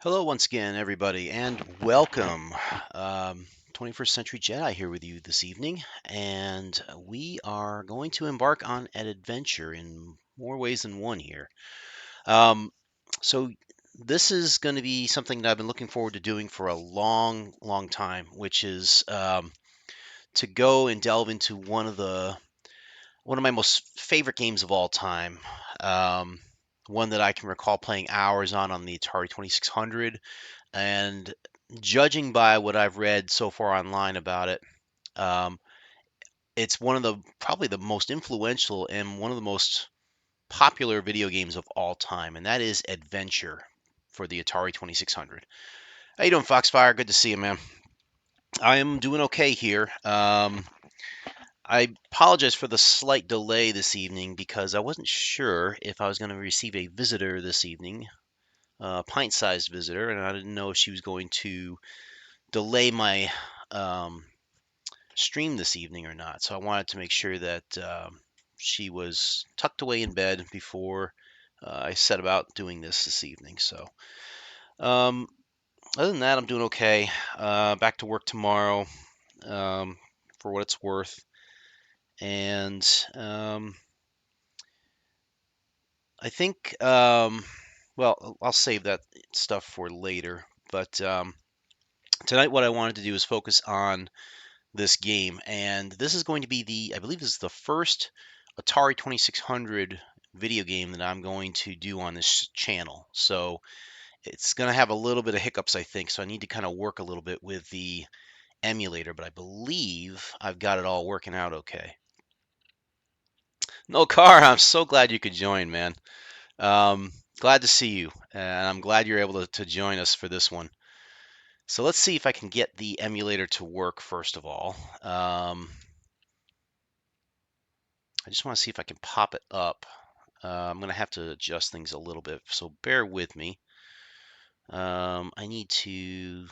Hello once again, everybody, and welcome. 21st Century Jedi here with you this evening, and we are going to embark on an adventure in more ways than one here. Um, so, this is going to be something that I've been looking forward to doing for a long, long time, which is to go and delve into one of my most favorite games of all time. Um, One that I can recall playing hours on the Atari 2600. And judging by what I've read so far online about it, um, it's one of the probably the most influential and one of the most popular video games of all time, and that is Adventure for the Atari 2600. How you doing, Foxfire? Good to see you, man. I am doing okay here. I apologize for the slight delay this evening because I wasn't sure if I was going to receive a visitor this evening, a pint-sized visitor, and I didn't know if she was going to delay my um, stream this evening or not. So I wanted to make sure that she was tucked away in bed before I set about doing this evening. So um, other than that, I'm doing okay. Back to work tomorrow um, for what it's worth. And I think, well, I'll save that stuff for later. But tonight, what I wanted to do is focus on this game, and this is going to be I believe this is the first Atari 2600 video game that I'm going to do on this channel. So it's going to have a little bit of hiccups, I think. So I need to kind of work a little bit with the emulator, but I believe I've got it all working out okay. No, Car, I'm so glad you could join, man. Glad to see you, and I'm glad you're able to join us for this one. So let's see if I can get the emulator to work first of all. I just want to see if I can pop it up. I'm going to have to adjust things a little bit, so bear with me. I need to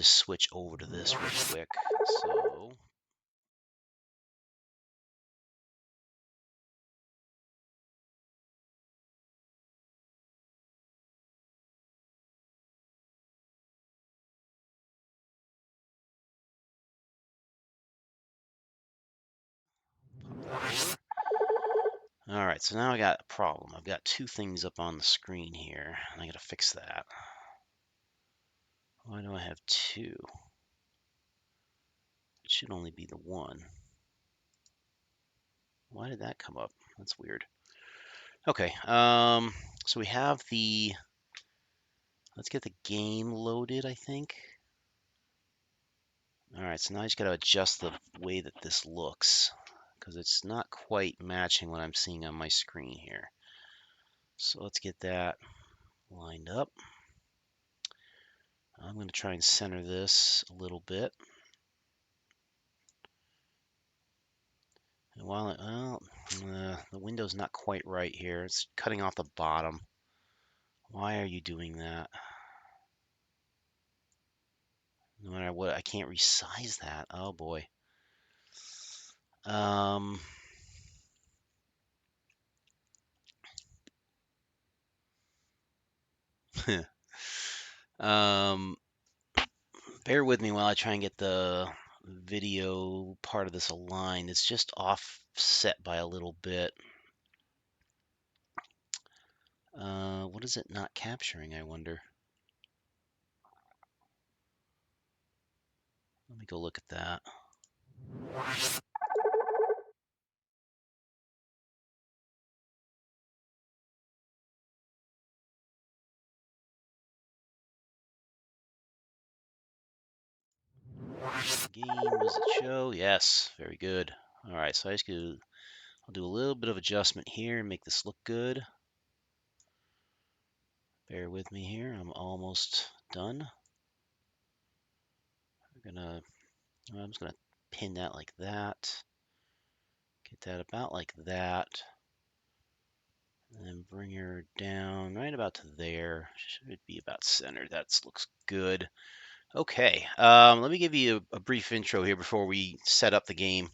switch over to this real quick. So all right, so now I got a problem. I've got two things up on the screen here, and I got to fix that. Why do I have two? It should only be the one. Why did that come up? That's weird. Okay, so we have let's get the game loaded, I think. All right, so now I just got to adjust the way that this looks because it's not quite matching what I'm seeing on my screen here. So let's get that lined up. I'm going to try and center this a little bit. And the window's not quite right here. It's cutting off the bottom. Why are you doing that? No matter what, I can't resize that. Oh boy. Um, um, bear with me while I try and get the video part of this aligned. It's just offset by a little bit. What is it not capturing, I wonder? Let me go look at that. Game, does it show? Yes, very good. All right, so I'll do a little bit of adjustment here and make this look good. Bear with me here. I'm almost done. I'm just gonna pin that like that. Get that about like that. And then bring her down right about to there. Should be about centered. That looks good. Okay, let me give you a brief intro here before we set up the game.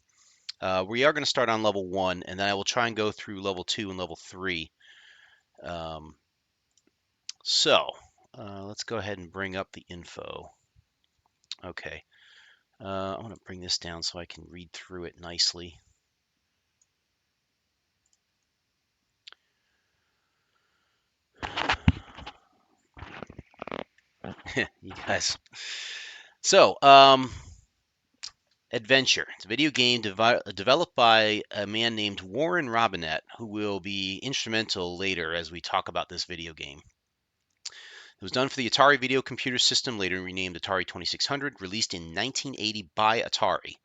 We are going to start on level 1, and then I will try and go through level 2 and level 3. Um, so, let's go ahead and bring up the info. Okay. I'm going to bring this down so I can read through it nicely. You guys. So, Adventure. It's a video game developed by a man named Warren Robinett, who will be instrumental later as we talk about this video game. It was done for the Atari Video Computer System, later renamed Atari 2600, released in 1980 by Atari.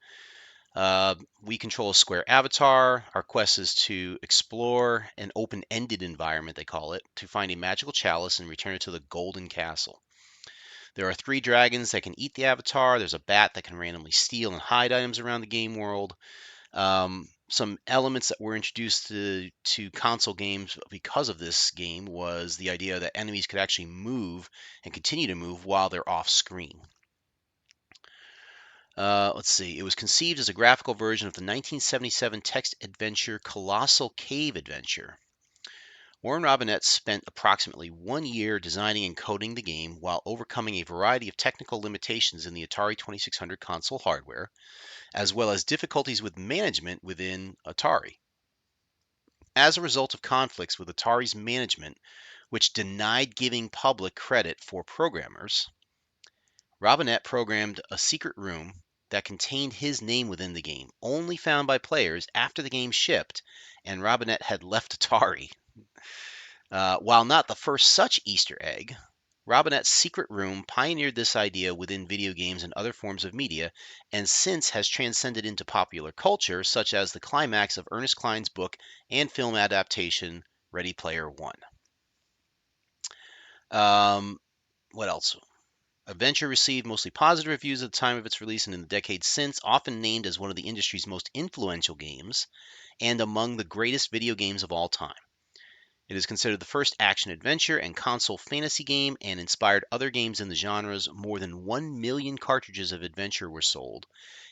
We control a square avatar. Our quest is to explore an open-ended environment, they call it, to find a magical chalice and return it to the Golden Castle. There are 3 dragons that can eat the avatar. There's a bat that can randomly steal and hide items around the game world. Some elements that were introduced to console games because of this game was the idea that enemies could actually move and continue to move while they're off screen. Let's see. It was conceived as a graphical version of the 1977 text adventure Colossal Cave Adventure. Warren Robinett spent approximately 1 year designing and coding the game while overcoming a variety of technical limitations in the Atari 2600 console hardware, as well as difficulties with management within Atari. As a result of conflicts with Atari's management, which denied giving public credit for programmers, Robinett programmed a secret room that contained his name within the game, only found by players after the game shipped and Robinett had left Atari. While not the first such Easter egg, Robinett's secret room pioneered this idea within video games and other forms of media, and since has transcended into popular culture, such as the climax of Ernest Cline's book and film adaptation Ready Player One. What else? Adventure received mostly positive reviews at the time of its release and in the decades since, often named as one of the industry's most influential games and among the greatest video games of all time. It is considered the first action-adventure and console fantasy game and inspired other games in the genres. More than 1 million cartridges of Adventure were sold,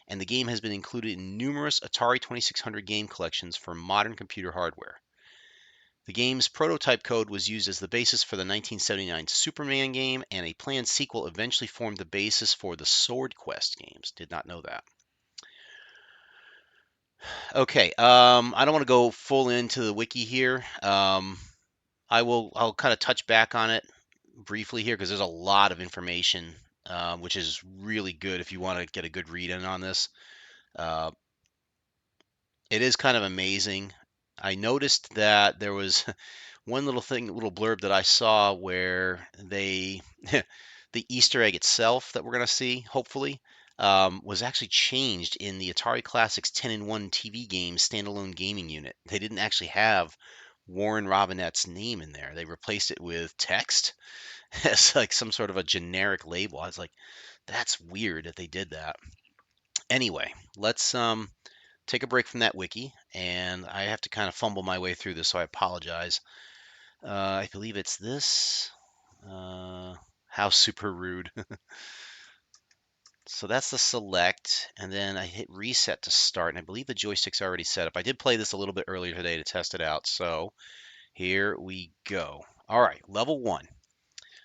and the game has been included in numerous Atari 2600 game collections for modern computer hardware. The game's prototype code was used as the basis for the 1979 Superman game, and a planned sequel eventually formed the basis for the Sword Quest games. Did not know that. Okay, I don't want to go full into the wiki here. I'll kind of touch back on it briefly here because there's a lot of information, which is really good if you want to get a good read in on this. Uh, it is kind of amazing. I noticed that there was one little blurb that I saw where the Easter egg itself that we're going to see, hopefully, was actually changed in the Atari Classics 10-in-1 TV game standalone gaming unit. They didn't actually have Warren Robinett's name in there. They replaced it with text as like some sort of a generic label. I was like, that's weird that they did that. Anyway, let's take a break from that wiki, and I have to kind of fumble my way through this, so I apologize. I believe it's this. How super rude. So that's the select, and then I hit reset to start, and I believe the joystick's already set up. I did play this a little bit earlier today to test it out, so here we go. All right, level 1.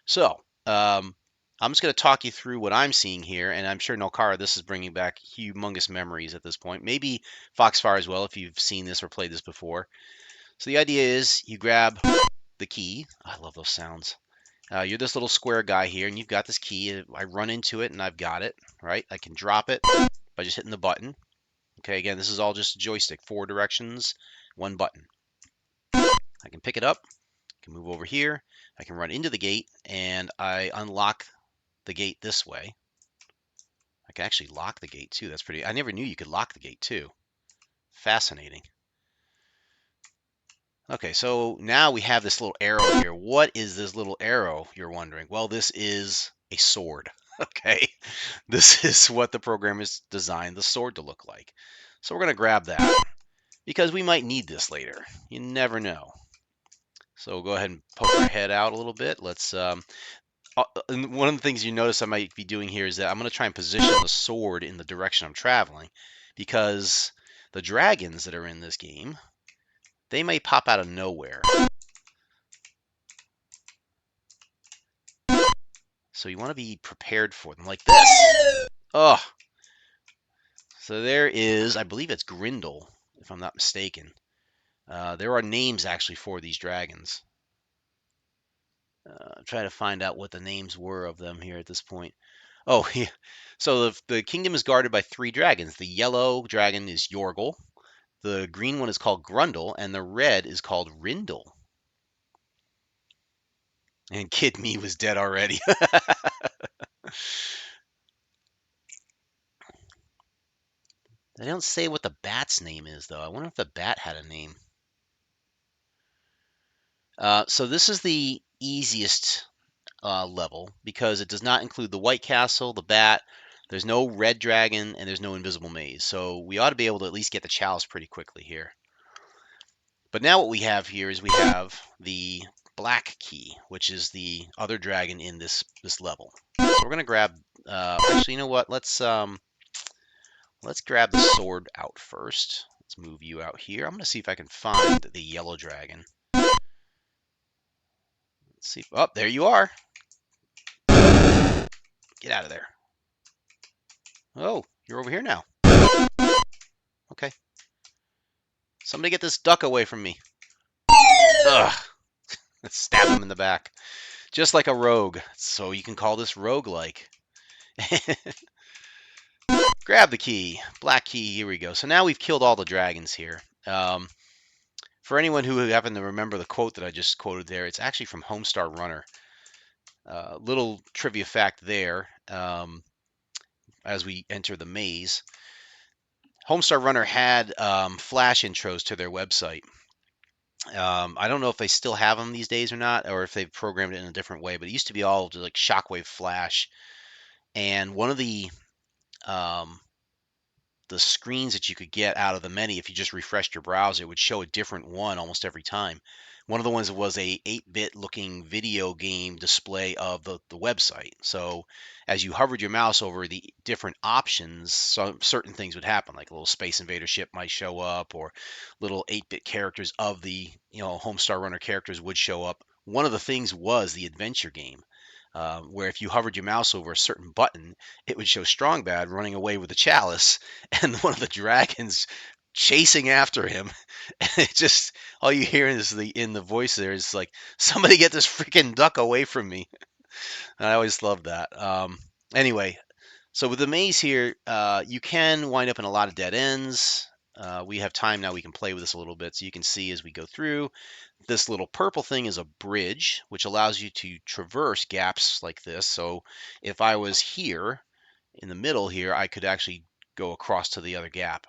So, I'm just going to talk you through what I'm seeing here, and I'm sure Nolkara, this is bringing back humongous memories at this point. Maybe Foxfire as well, if you've seen this or played this before. So the idea is you grab the key. I love those sounds. You're this little square guy here, and you've got this key. I run into it, and I've got it, right? I can drop it by just hitting the button. Okay, again, this is all just a joystick. 4 directions, 1 button. I can pick it up. I can move over here. I can run into the gate, and I unlock the gate this way. I can actually lock the gate, too. That's pretty... I never knew you could lock the gate, too. Fascinating. Okay, so now we have this little arrow here. What is this little arrow, you're wondering? Well, this is a sword, okay? This is what the programmers designed the sword to look like. So we're going to grab that because we might need this later. You never know. So we'll go ahead and poke our head out a little bit. Let's. And one of the things you notice I might be doing here is that I'm going to try and position the sword in the direction I'm traveling, because the dragons that are in this game, they may pop out of nowhere. So you want to be prepared for them like this. Oh, so there is, I believe it's Grindel, if I'm not mistaken. There are names actually for these dragons. I'm trying to find out what the names were of them here at this point. Oh, yeah. So the kingdom is guarded by 3 dragons. The yellow dragon is Yorgel, the green one is called Grundle, and the red is called Rindle. And Kid Me was dead already. They don't say what the bat's name is, though. I wonder if the bat had a name. So this is the easiest level because it does not include the White Castle, the bat. There's no red dragon, and there's no invisible maze. So we ought to be able to at least get the chalice pretty quickly here. But now what we have here is we have the black key, which is the other dragon in this level. So we're gonna grab. Actually, you know what? Let's grab the sword out first. Let's move you out here. I'm gonna see if I can find the yellow dragon. Let's see. Oh, there you are. Get out of there. Oh, you're over here now. Okay. Somebody get this duck away from me. Ugh. Let's stab him in the back. Just like a rogue. So you can call this rogue-like. Grab the key. Black key. Here we go. So now we've killed all the dragons here. For anyone who happened to remember the quote that I just quoted there, it's actually from Homestar Runner. Little trivia fact there. As we enter the maze, Homestar Runner had Flash intros to their website. I don't know if they still have them these days or not, or if they've programmed it in a different way, but it used to be all like shockwave flash. And one of the screens that you could get out of the menu, if you just refreshed your browser, it would show a different one almost every time. One of the ones was a 8-bit looking video game display of the website. So as you hovered your mouse over the different options, certain things would happen, like a little Space Invader ship might show up, or little 8-bit characters of the Homestar Runner characters would show up. One of the things was the adventure game. Where if you hovered your mouse over a certain button, it would show Strongbad running away with the chalice and one of the dragons chasing after him. And it just, all you hear is in the voice there is like, somebody get this freaking duck away from me. And I always loved that. Anyway, so with the maze here, you can wind up in a lot of dead ends. We have time now, we can play with this a little bit so you can see as we go through. This little purple thing is a bridge, which allows you to traverse gaps like this. So if I was here, in the middle here, I could actually go across to the other gap.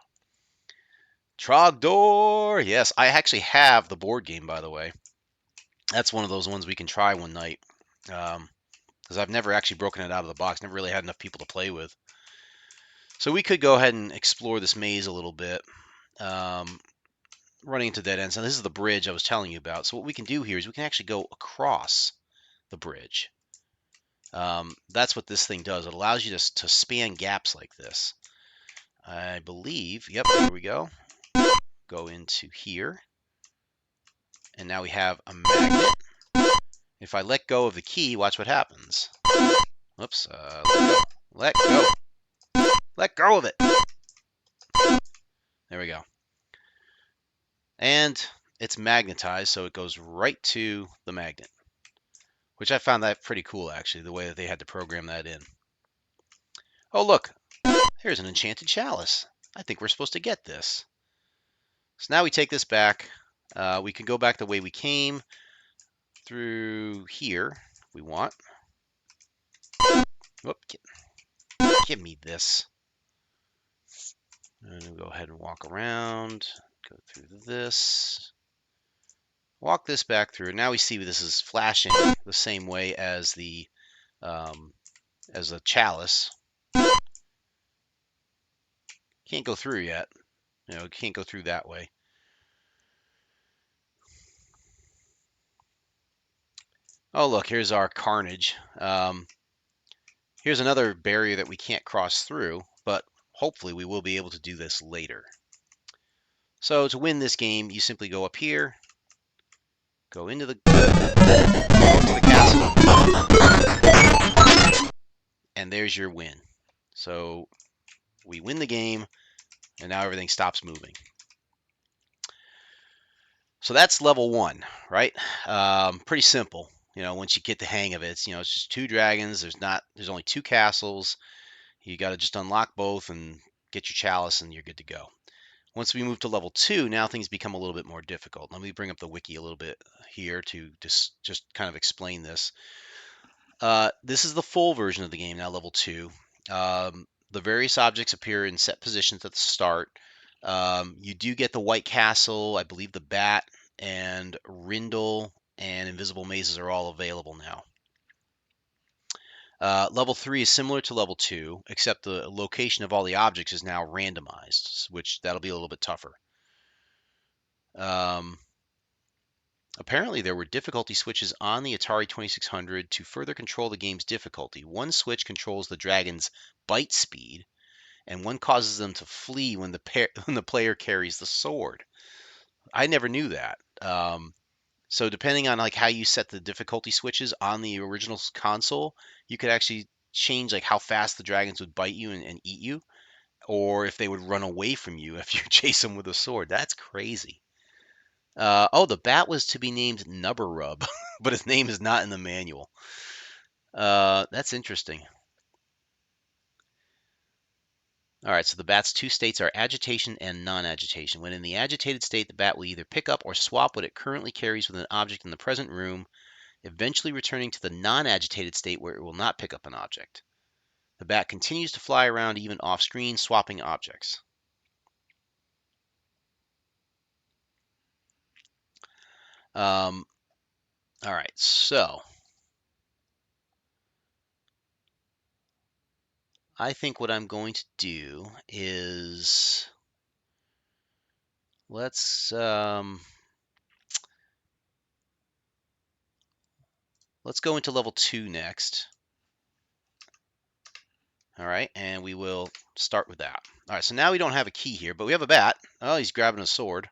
Trogdor! Yes, I actually have the board game, by the way. That's one of those ones we can try one night. Because I've never actually broken it out of the box. Never really had enough people to play with. So we could go ahead and explore this maze a little bit. Running into dead ends. Now this is the bridge I was telling you about. So what we can do here is we can actually go across the bridge. That's what this thing does. It allows you to span gaps like this. I believe, yep, here we go. Go into here. And now we have a magnet. If I let go of the key, watch what happens. Whoops, let go. Let go of it. There we go. And it's magnetized, so it goes right to the magnet, which I found that pretty cool, actually, the way that they had to program that in. Oh, look, here's an enchanted chalice. I think we're supposed to get this. So now we take this back. We can go back the way we came through here if we want. Whoop, give me this. And we'll go ahead and walk around. Go through this, walk this back through. Now we see this is flashing the same way as the chalice. Can't go through yet. Can't go through that way. Oh, look, here's our carnage. Here's another barrier that we can't cross through, but hopefully we will be able to do this later. So to win this game, you simply go up here, go into the castle. and there's your win. So we win the game, and now everything stops moving. So that's level 1, right? Pretty simple. Once you get the hang of it, it's just 2 dragons. There's only 2 castles. You got to just unlock both and get your chalice, and you're good to go. Once we move to level 2, now things become a little bit more difficult. Let me bring up the wiki a little bit here to just kind of explain this. This is the full version of the game now, level 2. The various objects appear in set positions at the start. You do get the White Castle, I believe the Bat, and Rindle and Invisible Mazes are all available now. Level 3 is similar to level 2, except the location of all the objects is now randomized, which that'll be a little bit tougher. Apparently, there were difficulty switches on the Atari 2600 to further control the game's difficulty. One switch controls the dragon's bite speed, and one causes them to flee when when the player carries the sword. I never knew that. So depending on like how you set the difficulty switches on the original console, you could actually change like how fast the dragons would bite you and eat you, or if they would run away from you if you chase them with a sword. That's crazy. Oh, the bat was to be named Nubberrub, but his name is not in the manual. That's interesting. All right, so the bat's 2 states are agitation and non-agitation. When in the agitated state, the bat will either pick up or swap what it currently carries with an object in the present room, eventually returning to the non-agitated state where it will not pick up an object. The bat continues to fly around even off-screen, swapping objects. All right, so I think what I'm going to do is let's go into level 2 next. All right, and we will start with that. All right, so now we don't have a key here, but we have a bat. Oh, he's grabbing a sword.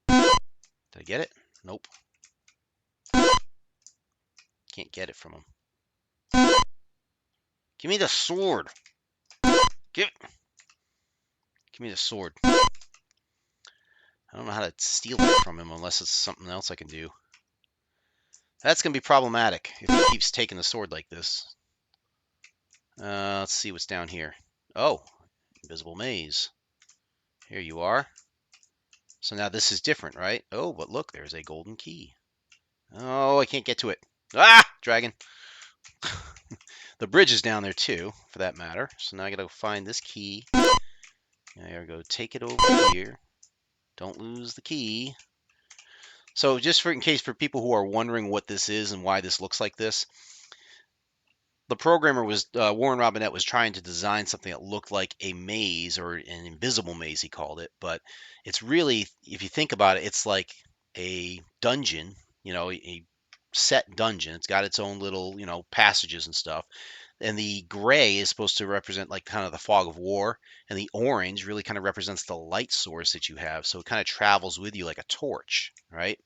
Did I get it? Nope. Can't get it from him. Give me the sword. Give me the sword. I don't know how to steal it from him unless it's something else I can do. That's going to be problematic if he keeps taking the sword like this. Let's see what's down here. Oh, invisible maze. Here you are. So now this is different, right? Oh, but look, there's a golden key. Oh, I can't get to it. Ah, dragon. The bridge is down there too, for that matter. So now I gotta find this key. I gotta go take it over here. Don't lose the key. So just in case for people who are wondering what this is and why this looks like this, the programmer was Warren Robinette was trying to design something that looked like a maze or an invisible maze, he called it. But it's really, if you think about it, it's like a dungeon, a set dungeon. It's got its own little, passages and stuff. And the gray is supposed to represent like kind of the fog of war, and the orange really kind of represents the light source that you have. So it kind of travels with you like a torch, right?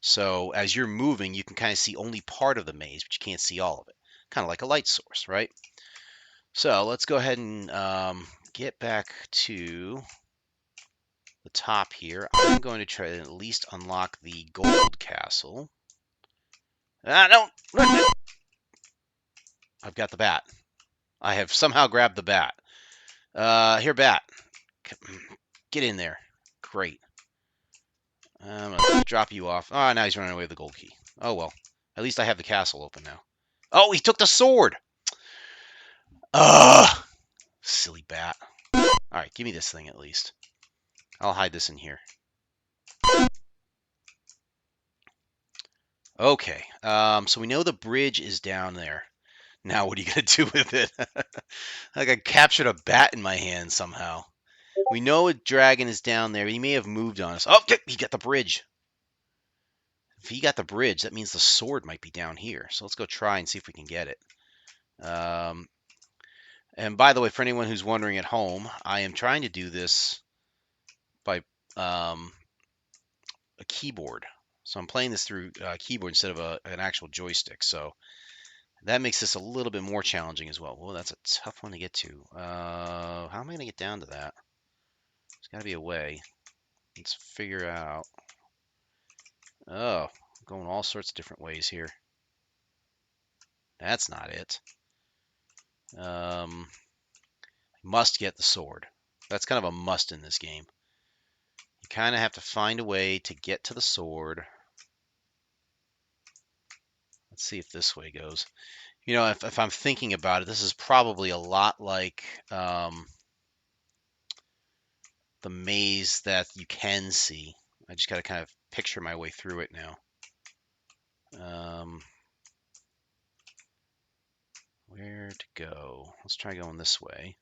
So as you're moving, you can kind of see only part of the maze, but you can't see all of it. Kind of like a light source, right? So let's go ahead and get back to the top here. I'm going to try to at least unlock the gold castle. Ah, no! I've got the bat. I have somehow grabbed the bat. Here, bat. Get in there. Great. I'm going to drop you off. Oh, now he's running away with the gold key. Oh, well. At least I have the castle open now. Oh, he took the sword! Ugh! Silly bat. Alright, give me this thing at least. I'll hide this in here. Okay, so we know the bridge is down there. Now what are you going to do with it? Like I captured a bat in my hand somehow. We know a dragon is down there. He may have moved on us. Oh, he got the bridge. If he got the bridge, that means the sword might be down here. So let's go try and see if we can get it. And by the way, for anyone who's wondering at home, I am trying to do this by a keyboard. So I'm playing this through a keyboard instead of an actual joystick. So That makes this a little bit more challenging as well. Well, that's a tough one to get to. How am I going to get down to that? There's got to be a way. Let's figure out. Oh, going all sorts of different ways here. That's not it. Must get the sword. That's kind of a must in this game. You kind of have to find a way to get to the sword. Let's see if this way goes. You know, if I'm thinking about it, this is probably a lot like the maze that you can see. I just got to kind of picture my way through it now. Where to go? Let's try going this way.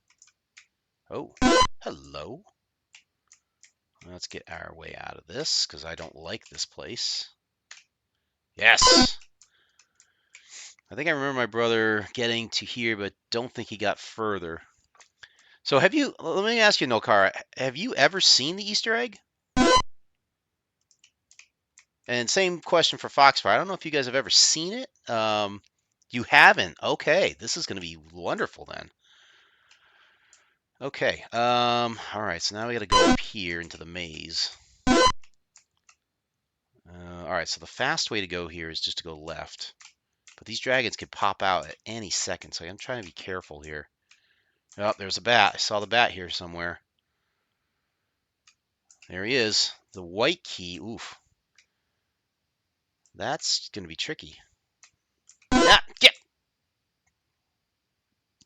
Oh, hello. Let's get our way out of this because I don't like this place. Yes! I think I remember my brother getting to here, but don't think he got further. So let me ask you, Nokara, have you ever seen the Easter egg? And same question for Foxfire. I don't know if you guys have ever seen it. You haven't. Okay, this is going to be wonderful then. Okay. All right. So now we got to go up here into the maze. All right. So the fast way to go here is just to go left. But these dragons could pop out at any second, so I'm trying to be careful here. Oh, there's a bat. I saw the bat here somewhere. There he is. The white key. Oof. That's going to be tricky. Ah, get!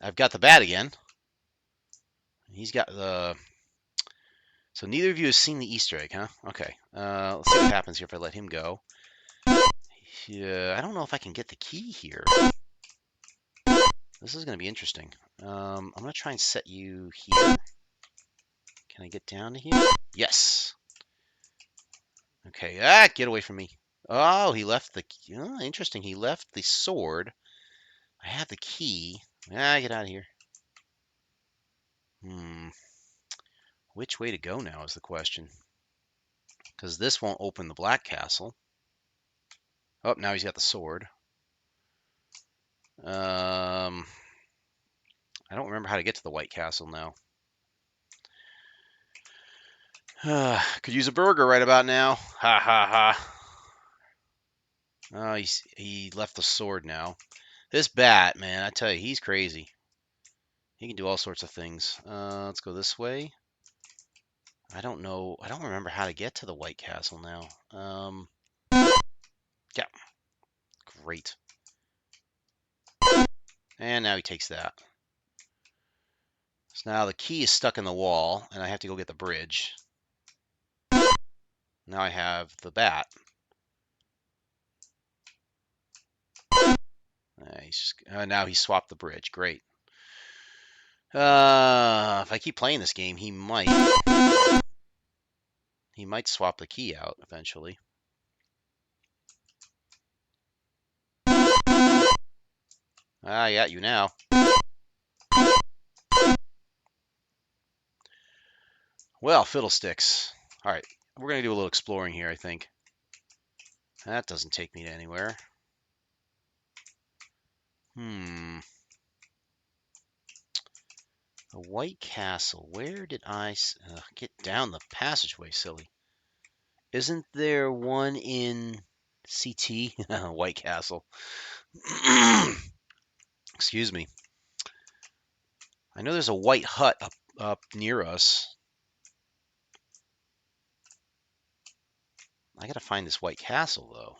I've got the bat again. He's got the... So neither of you has seen the Easter egg, huh? Okay. Let's see what happens here if I let him go. Yeah, I don't know if I can get the key here. This is going to be interesting. I'm going to try and set you here. Can I get down to here? Yes. Okay. Ah, get away from me. Oh, he left the... Oh, interesting. He left the sword. I have the key. Ah, get out of here. Which way to go now is the question. Because this won't open the Black Castle. Oh, now he's got the sword. I don't remember how to get to the White Castle now. Could use a burger right about now. Ha ha ha. Oh, he left the sword now. This bat, man, I tell you, he's crazy. He can do all sorts of things. Let's go this way. I don't know. I don't remember how to get to the White Castle now. Yeah. Great. And now he takes that. So now the key is stuck in the wall, and I have to go get the bridge. Now I have the bat. Now he swapped the bridge. Great. If I keep playing this game, he might swap the key out eventually. I got you now. Well, fiddlesticks. All right, we're gonna do a little exploring here, I think. That doesn't take me to anywhere. The White Castle. Where did I get down the passageway, silly? Isn't there one in CT? White Castle. Excuse me. I know there's a white hut up near us. I gotta find this White Castle, though.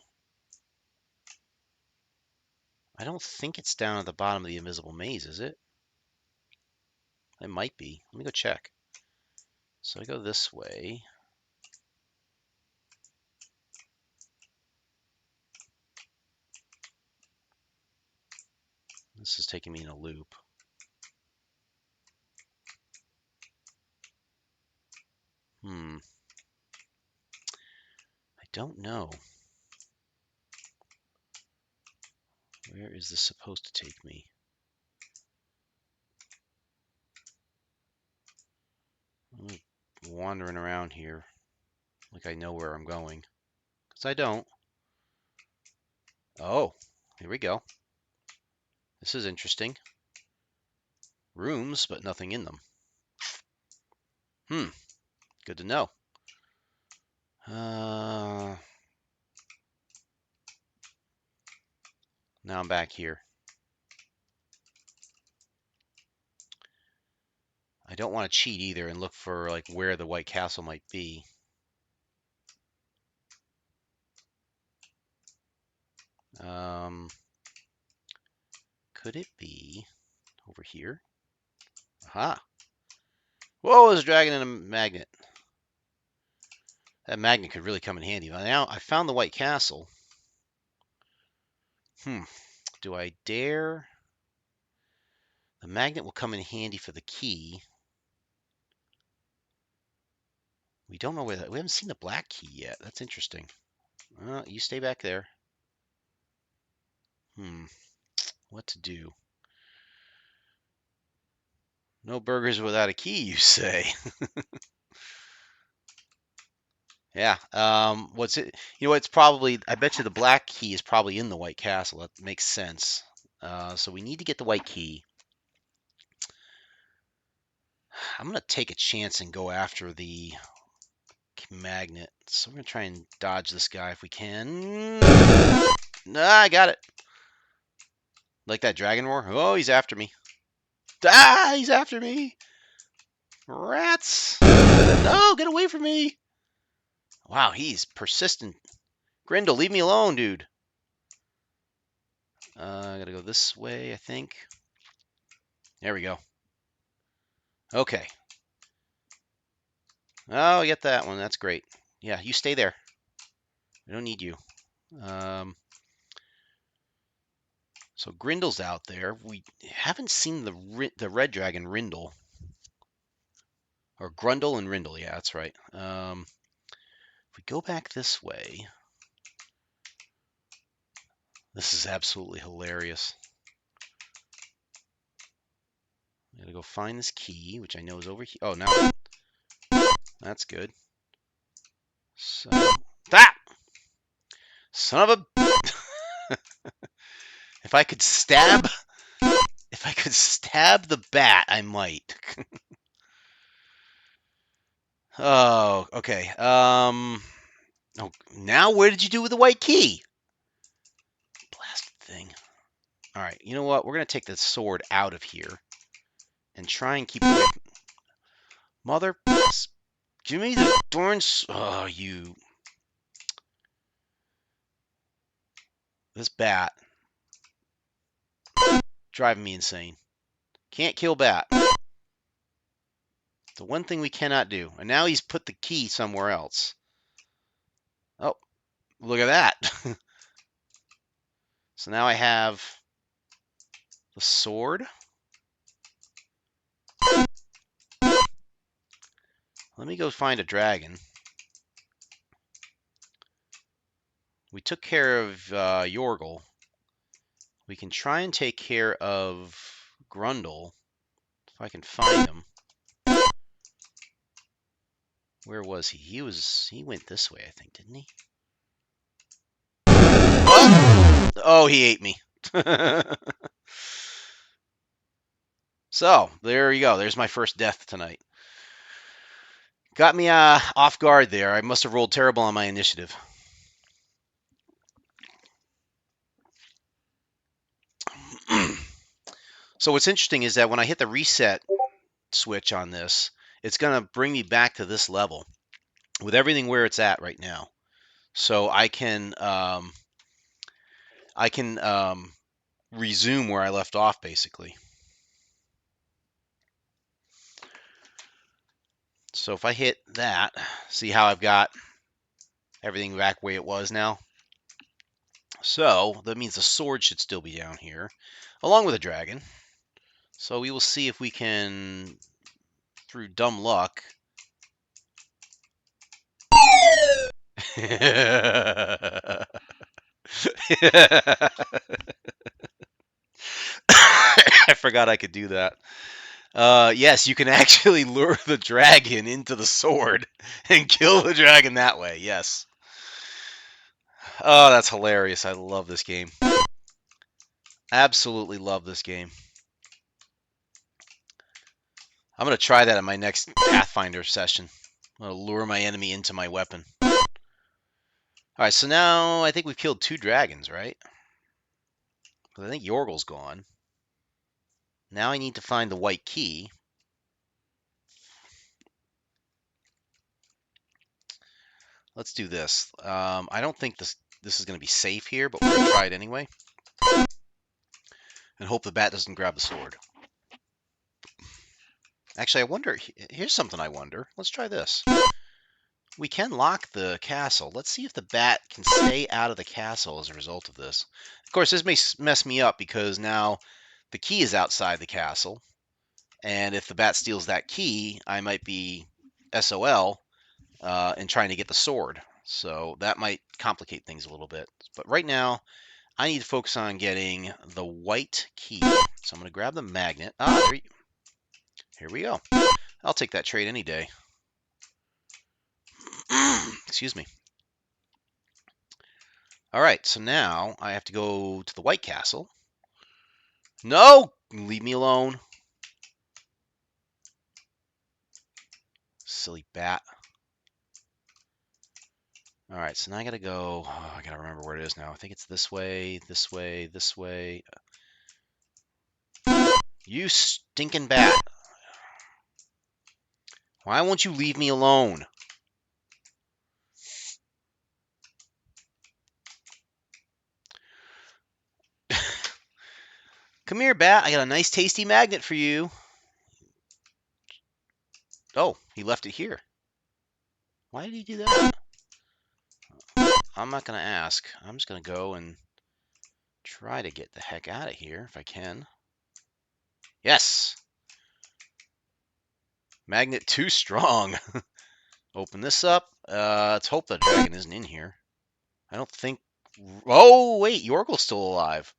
I don't think it's down at the bottom of the invisible maze, is it? It might be. Let me go check. So I go this way. This is taking me in a loop. I don't know. Where is this supposed to take me? I'm wandering around here like I know where I'm going. Because I don't. Oh, here we go. This is interesting. Rooms, but nothing in them. Good to know. Now I'm back here. I don't want to cheat either and look for like where the White Castle might be. Could it be over here? Aha! Whoa, there's a dragon and a magnet. That magnet could really come in handy. Now I found the White Castle. Do I dare? The magnet will come in handy for the key. We don't know where that. We haven't seen the black key yet. That's interesting. You stay back there. What to do? No burgers without a key, you say? Yeah. What's it? You know, it's probably. I bet you the black key is probably in the White Castle. That makes sense. So we need to get the white key. I'm gonna take a chance and go after the magnet. So we're gonna try and dodge this guy if we can. Nah, I got it. Like that dragon roar. Oh, he's after me. Ah, he's after me. Rats. No, get away from me. Wow, he's persistent. Grindel, leave me alone, dude. I gotta go this way, I think. There we go. Okay. Oh, I get that one. That's great. Yeah, you stay there. I don't need you. So Grindel's out there. We haven't seen the red dragon Rindle. Or Grundle and Rindle. Yeah, that's right. If we go back this way, this is absolutely hilarious. I gotta go find this key, which I know is over here. Oh, now that's good. So that son of a. If I could stab the bat, I might. Oh, okay. Oh, now where did you do with the white key? Blasted thing. All right, you know what? We're gonna take the sword out of here and try and keep it. Mother, give me the darn. Oh, you. This bat driving me insane. Can't kill bat. The one thing we cannot do. And now he's put the key somewhere else. Oh, look at that. So now I have the sword. Let me go find a dragon. We took care of Yorgel. We can try and take care of Grundle. If I can find him. Where was he? He went this way, I think, didn't he? What? Oh, he ate me. So, there you go. There's my first death tonight. Got me off guard there. I must have rolled terrible on my initiative. So what's interesting is that when I hit the reset switch on this, it's going to bring me back to this level with everything where it's at right now. So I can resume where I left off, basically. So if I hit that, see how I've got everything back where it was now? So that means the sword should still be down here, along with a dragon. So we will see if we can, through dumb luck. I forgot I could do that. Yes, you can actually lure the dragon into the sword and kill the dragon that way. Yes. Oh, that's hilarious. I love this game. Absolutely love this game. I'm going to try that in my next Pathfinder session. I'm going to lure my enemy into my weapon. All right, so now I think we've killed 2 dragons, right? Because I think Yorgle's gone. Now I need to find the white key. Let's do this. I don't think this is going to be safe here, but we're going to try it anyway. And hope the bat doesn't grab the sword. Actually, I wonder, here's something I wonder. Let's try this. We can lock the castle. Let's see if the bat can stay out of the castle as a result of this. Of course, this may mess me up because now the key is outside the castle. And if the bat steals that key, I might be SOL in trying to get the sword. So that might complicate things a little bit. But right now, I need to focus on getting the white key. So I'm going to grab the magnet. Here we go. I'll take that trade any day. Excuse me. All right, so now I have to go to the White Castle. No! Leave me alone. Silly bat. All right, so now I gotta go. Oh, I gotta remember where it is now. I think it's this way, this way, this way. You stinking bat. Why won't you leave me alone? Come here, bat. I got a nice tasty magnet for you. Oh, he left it here. Why did he do that? I'm not going to ask. I'm just going to go and try to get the heck out of here if I can. Yes! Magnet too strong. Open this up. Let's hope the dragon isn't in here. I don't think... Oh, wait. Yorgle's still alive.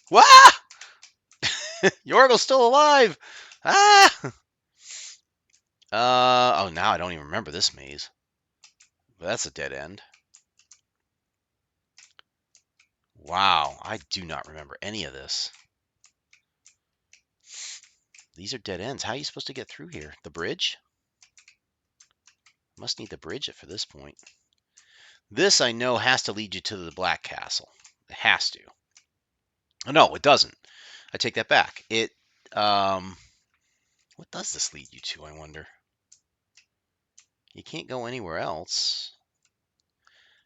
Wah! Yorgle's still alive! Ah! Oh, now I don't even remember this maze. But that's a dead end. Wow, I do not remember any of this. These are dead ends. How are you supposed to get through here? The bridge? Must need the bridge for this point. This, I know, has to lead you to the Black Castle. It has to. Oh, no, it doesn't. I take that back. What does this lead you to, I wonder? You can't go anywhere else.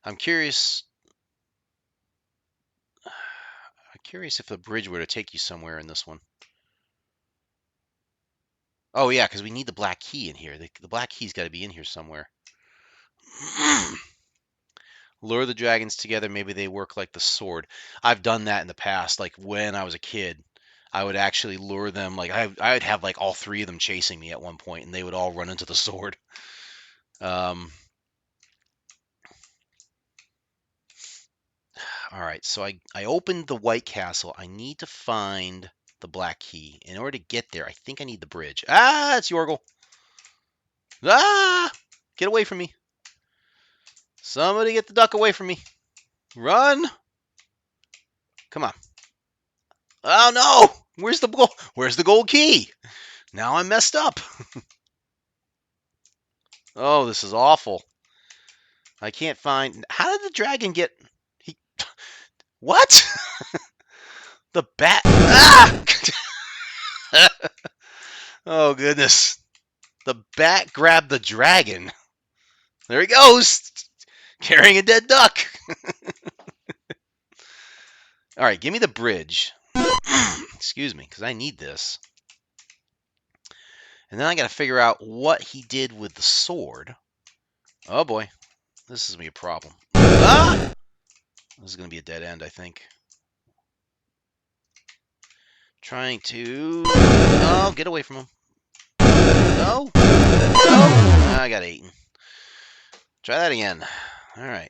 I'm curious if the bridge were to take you somewhere in this one. Oh, yeah, because we need the black key in here. The black key's got to be in here somewhere. Lure the dragons together. Maybe they work like the sword. I've done that in the past. Like when I was a kid, I would actually lure them. Like I would have like all 3 of them chasing me at one point, and they would all run into the sword. All right, so I opened the White Castle. I need to find the black key. In order to get there, I think I need the bridge. Ah, it's Yorgle. Ah, get away from me. Somebody get the duck away from me. Run. Come on. Oh, no. Where's the gold key? Now I'm messed up. Oh, this is awful. I can't find... How did the dragon get... What? The bat... Ah! Oh, goodness. The bat grabbed the dragon. There he goes. Carrying a dead duck. All right, give me the bridge. Excuse me, because I need this. And then I got to figure out what he did with the sword. Oh, boy. This is going to be a problem. Ah! This is going to be a dead end, I think. Trying to... Oh, get away from him. No. No. I got eaten. Try that again. All right.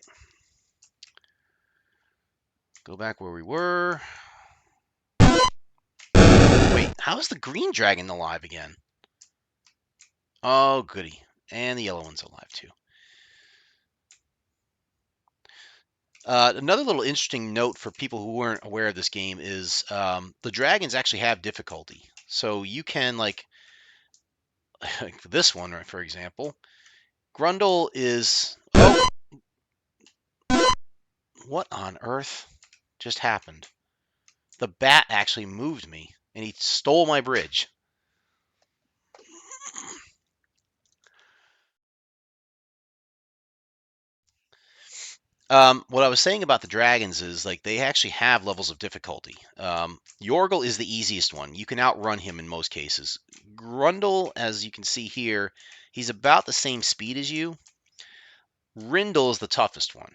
Go back where we were. Wait, how is the green dragon alive again? Oh, goody. And the yellow one's alive, too. Another little interesting note for people who weren't aware of this game is the dragons actually have difficulty. So you can, like this one, for example, Grundle is. Oh, what on earth just happened? The bat actually moved me, and he stole my bridge. What I was saying about the dragons is like they actually have levels of difficulty. Yorgel is the easiest one. You can outrun him in most cases. Grundle, as you can see here, he's about the same speed as you. Rindle is the toughest one.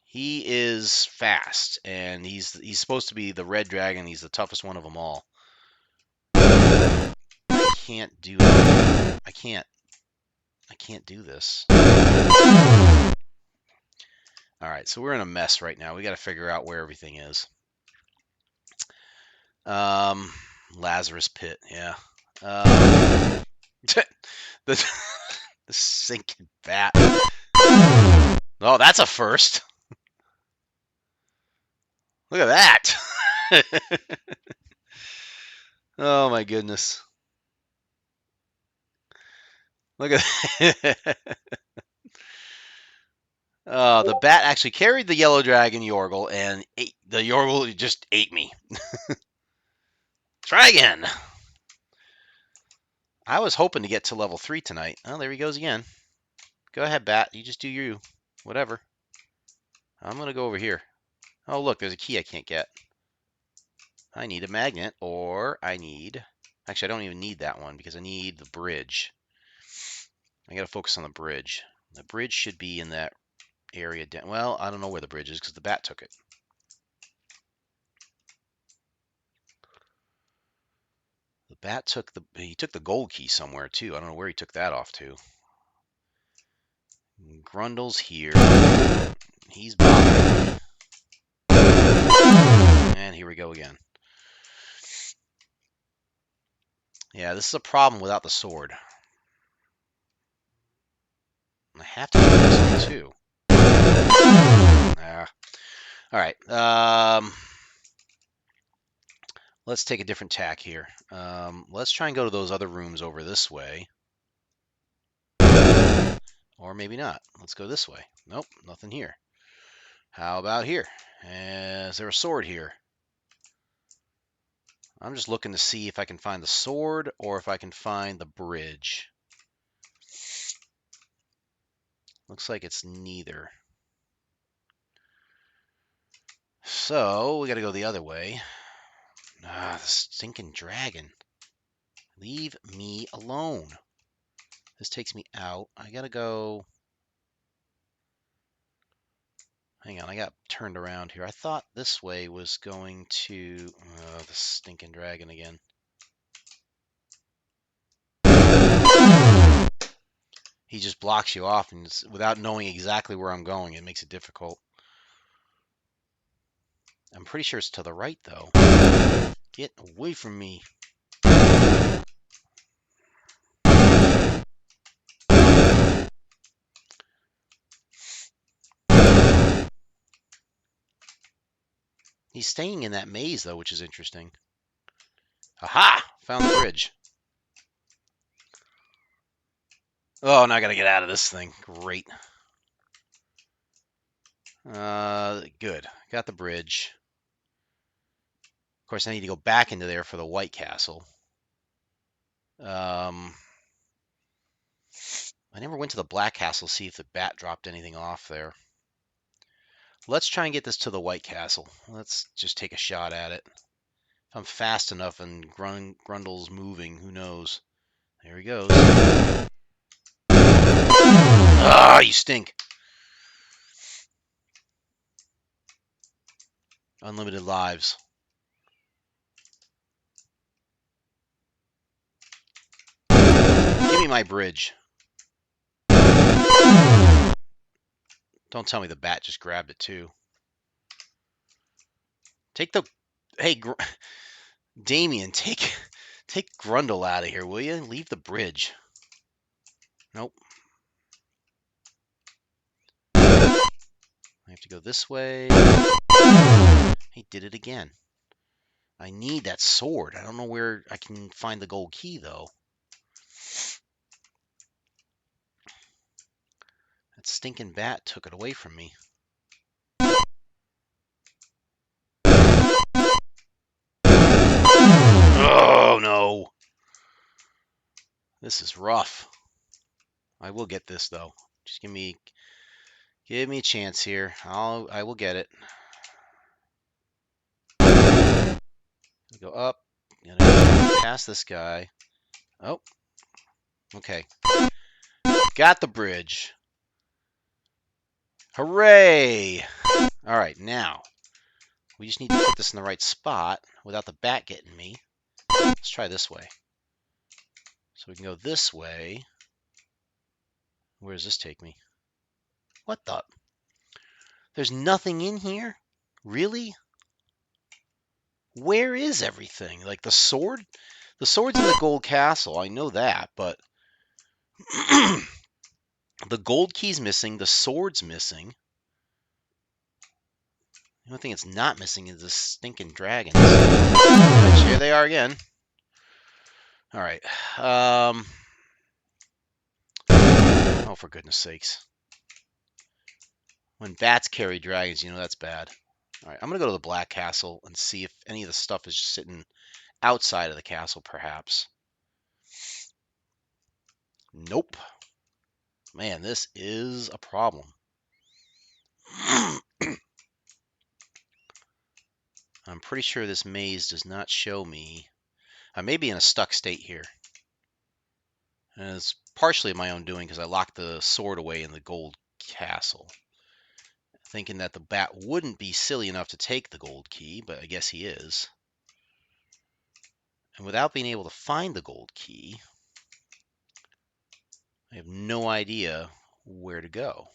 He is fast, and he's supposed to be the red dragon. He's the toughest one of them all. I can't do it. I can't do this. All right, so we're in a mess right now. We got to figure out where everything is. Lazarus Pit, yeah. The, the sinking bat. Oh, that's a first. Look at that. Oh my goodness. Look at that. The bat actually carried the yellow dragon Yorgel, and the Yorgel just ate me. Try again. I was hoping to get to level 3 tonight. Oh, there he goes again. Go ahead, bat. You just do you. Whatever. I'm going to go over here. Oh, look, there's a key I can't get. I need a magnet, or I need... Actually, I don't even need that one, because I need the bridge. I got to focus on the bridge. The bridge should be in that area down. Well, I don't know where the bridge is, because the bat took it. The bat took the... He took the gold key somewhere, too. I don't know where he took that off to. Grundle's here. He's bothering me. And here we go again. Yeah, this is a problem without the sword. I have to do this one too. All right. Let's take a different tack here. Let's try and go to those other rooms over this way. Or maybe not. Let's go this way. Nope, nothing here. How about here? Is there a sword here? I'm just looking to see if I can find the sword or if I can find the bridge. Looks like it's neither. So we got to go the other way. Ah, the stinking dragon. Leave me alone. This takes me out. I got to go... Hang on, I got turned around here. I thought this way was going to... the stinking dragon again. He just blocks you off, and without knowing exactly where I'm going, it makes it difficult. I'm pretty sure it's to the right, though. Get away from me. He's staying in that maze, though, which is interesting. Aha! Found the bridge. Oh, now I gotta get out of this thing. Great. Good. Got the bridge. Of course, I need to go back into there for the White Castle. I never went to the Black Castle to see if the bat dropped anything off there. Let's try and get this to the White Castle. Let's just take a shot at it. If I'm fast enough and Grundle's moving, who knows? There he goes. Ah, you stink. Unlimited lives. Give me my bridge. Don't tell me the bat just grabbed it too. Take the... Hey, Damien, take Grundle out of here, will you? Leave the bridge. Nope. I have to go this way. He did it again. I need that sword. I don't know where I can find the gold key, though. That stinking bat took it away from me. Oh, no. This is rough. I will get this, though. Just give me a chance here. I will get it. Go up. Gonna go past this guy. Oh, okay. Got the bridge. Hooray! All right, now we just need to put this in the right spot without the bat getting me. Let's try this way. So we can go this way. Where does this take me? What the? There's nothing in here? Really? Where is everything? Like the sword? The sword's in the gold castle. I know that, but the gold key's missing. The sword's missing. The only thing it's not missing is the stinking dragons. Which, here they are again. All right. Oh, for goodness sakes. When bats carry dragons, you know that's bad. All right, I'm going to go to the Black Castle and see if any of the stuff is just sitting outside of the castle, perhaps. Nope. Man, this is a problem. I'm pretty sure this maze does not show me. I may be in a stuck state here. And it's partially my own doing because I locked the sword away in the gold castle. Thinking that the bat wouldn't be silly enough to take the gold key, but I guess he is. And without being able to find the gold key, I have no idea where to go.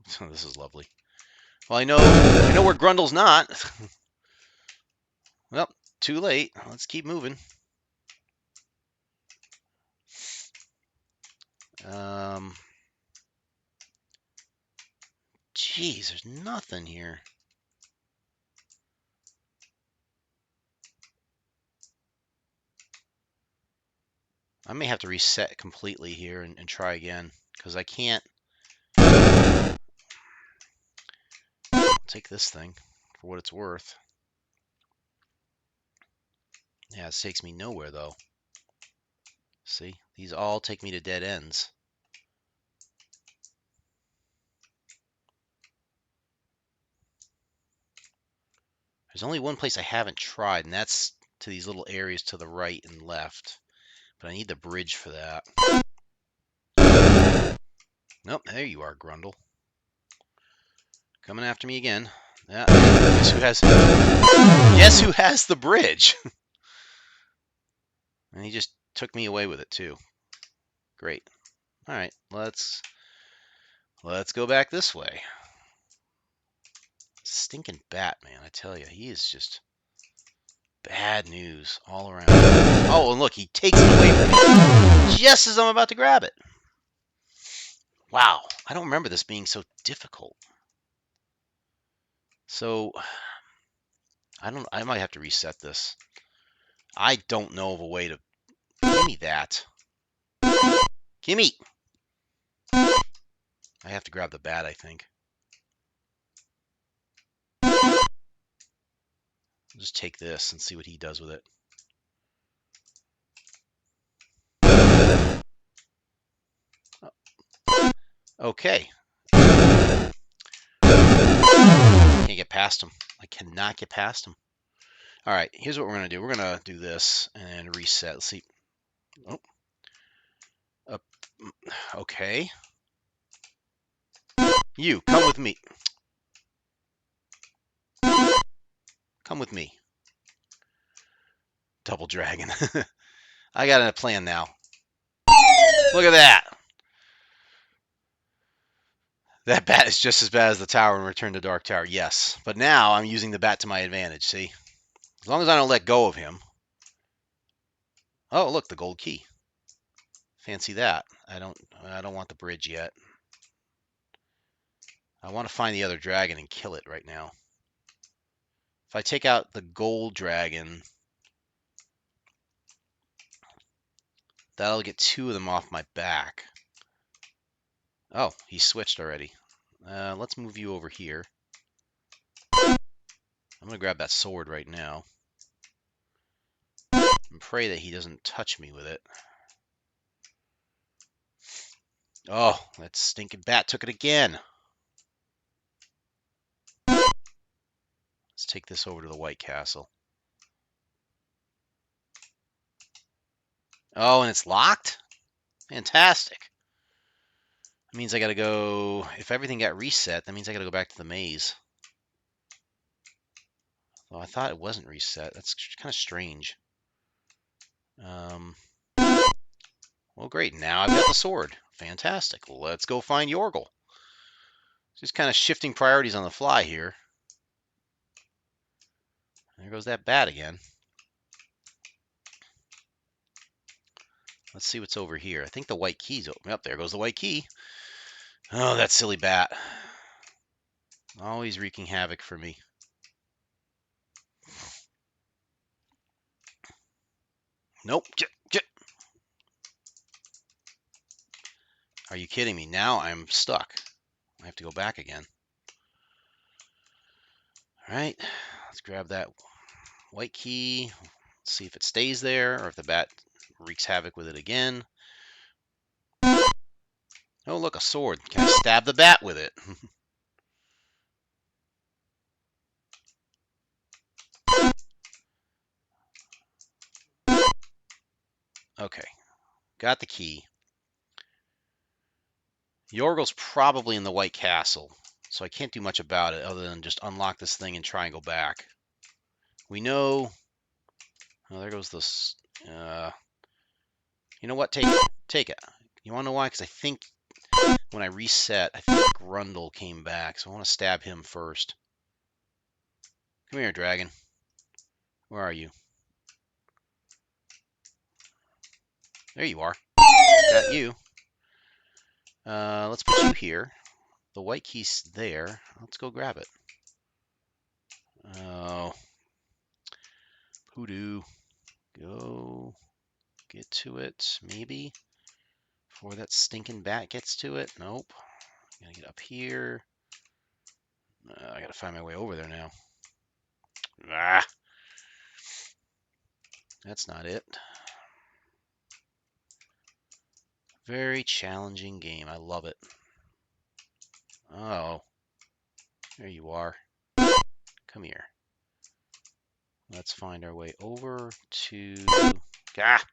So this is lovely. Well, I know where Grundle's not. Well, too late. Let's keep moving. Geez, there's nothing here. I may have to reset completely here and try again because I can't. I'll take this thing for what it's worth. Yeah, this takes me nowhere though. See, these all take me to dead ends. There's only one place I haven't tried, and that's to these little areas to the right and left. But I need the bridge for that. Nope, there you are, Grundle. Coming after me again. Yeah, guess who has the bridge? And he just took me away with it too. Great. All right, let's go back this way. Stinking bat, man, I tell you, he is just bad news all around. Oh, and look, he takes it away from me just as I'm about to grab it. Wow, I don't remember this being so difficult. So, I might have to reset this. I don't know of a way to. Give me that. Gimme! I have to grab the bat, I think. I'll just take this and see what he does with it. Okay. Can't get past him. I cannot get past him. All right, here's what we're going to do. We're going to do this and reset. Let's see. Oh. Okay. You, come with me. Come with me. Double dragon. I got a plan now. Look at that. That bat is just as bad as the tower in Return to Dark Tower. Yes, but now I'm using the bat to my advantage, see? As long as I don't let go of him. Oh, look, the gold key. Fancy that. I don't want the bridge yet. I want to find the other dragon and kill it right now. If I take out the gold dragon, that'll get 2 of them off my back. Oh, he switched already. Let's move you over here. I'm going to grab that sword right now and pray that he doesn't touch me with it. Oh, that stinking bat took it again. Let's take this over to the White Castle. Oh, and it's locked? Fantastic. That means I gotta go, if everything got reset, that means I gotta go back to the maze. Well, I thought it wasn't reset. That's kind of strange. Well, great. Now I've got the sword. Fantastic. Let's go find Yorgel. Just kind of shifting priorities on the fly here. There goes that bat again. Let's see what's over here. I think the white key's open. Up there goes the white key. Oh, that silly bat. Always wreaking havoc for me. Nope. Get. Are you kidding me? Now I'm stuck. I have to go back again. All right. Let's grab that white key. Let's see if it stays there or if the bat wreaks havoc with it again. Oh, look, a sword. Can I stab the bat with it? Okay. Got the key. Yorgel's probably in the White Castle, so I can't do much about it other than just unlock this thing and try and go back. We know... Oh, there goes this... you know what? Take it. Take it. You want to know why? Because I think when I reset, I think Grundle came back, so I want to stab him first. Come here, dragon. Where are you? There you are. Got you. Let's put you here. The white key's there. Let's go grab it. Oh. Hoodoo. Go get to it, maybe. Before that stinking bat gets to it. Nope. Gotta get up here. I gotta find my way over there now. Ah! That's not it. Very challenging game. I love it. Oh. There you are. Come here. Let's find our way over to... Ah!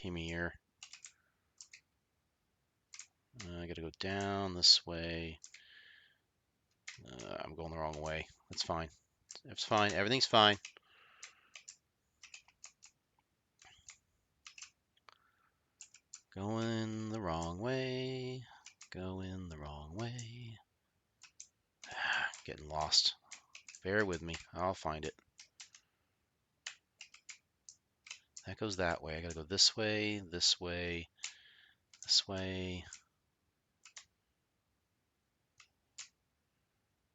Come here. I gotta go down this way. I'm going the wrong way. That's fine. It's fine. Everything's fine. Going the wrong way. Going the wrong way. Getting lost. Bear with me. I'll find it. That goes that way. I gotta go this way, this way, this way.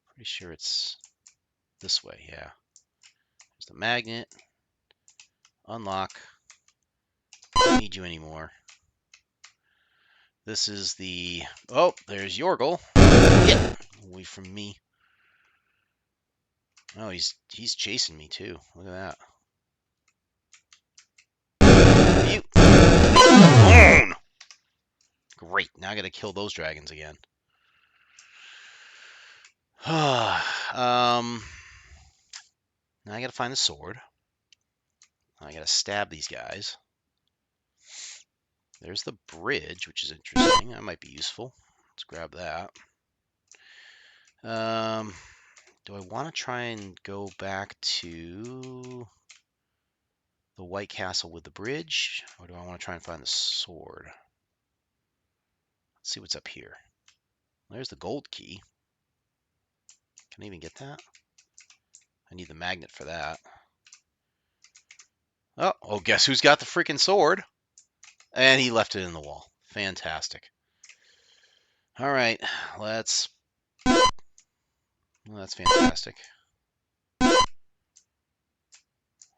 Pretty sure it's this way, yeah. There's the magnet. Unlock. Don't need you anymore. This is the... Oh, there's Yorgel. Get away from me. Oh, he's chasing me too. Look at that. You. Alone. Great. Now I gotta kill those dragons again. Now I gotta find the sword. I gotta stab these guys. There's the bridge, which is interesting. That might be useful. Let's grab that. Do I want to try and go back to the White Castle with the bridge, or do I want to try and find the sword? Let's see what's up here. There's the gold key. Can I even get that? I need the magnet for that. Oh, guess who's got the freaking sword? And he left it in the wall. Fantastic. All right, let's Well, that's fantastic.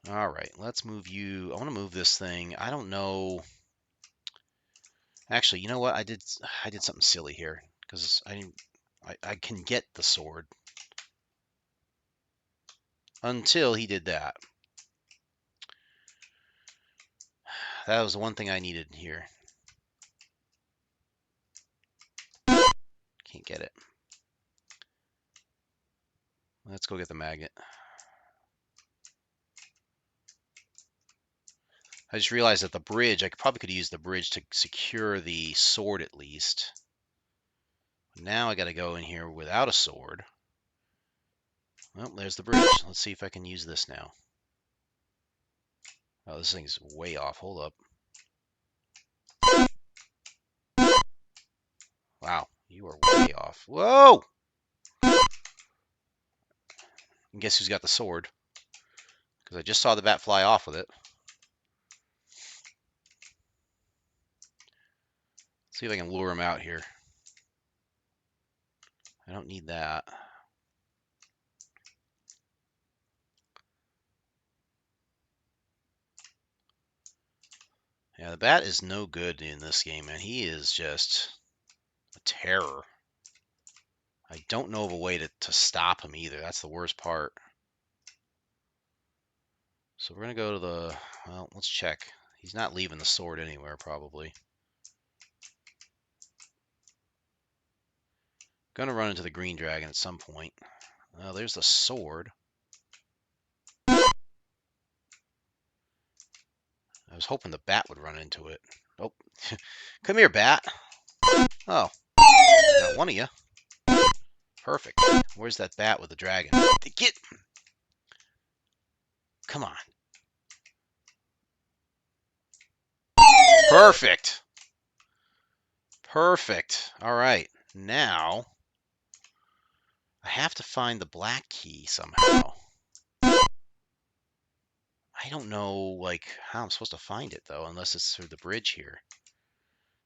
All right, let's move you. I want to move this thing. I don't know. Actually, you know what? I did something silly here because I can get the sword until he did that. That was the one thing I needed here. Can't get it. Let's go get the magnet. I just realized that the bridge, I probably could use the bridge to secure the sword at least. Now I got to go in here without a sword. Well, there's the bridge. Let's see if I can use this now. Oh, this thing's way off. Hold up. Wow, you are way off. Whoa! And guess who's got the sword? Because I just saw the bat fly off with it. Let's see if I can lure him out here. I don't need that. Yeah, the bat is no good in this game, man. He is just a terror. I don't know of a way to stop him either. That's the worst part. So we're going to go to the... Well, let's check. He's not leaving the sword anywhere, probably. Going to run into the green dragon at some point. There's the sword. I was hoping the bat would run into it. Oh, come here, bat. Oh, got one of you. Perfect. Where's that bat with the dragon? Get. Come on. Perfect. Perfect. All right. Now I have to find the black key somehow. I don't know, like, how I'm supposed to find it though, unless it's through the bridge here.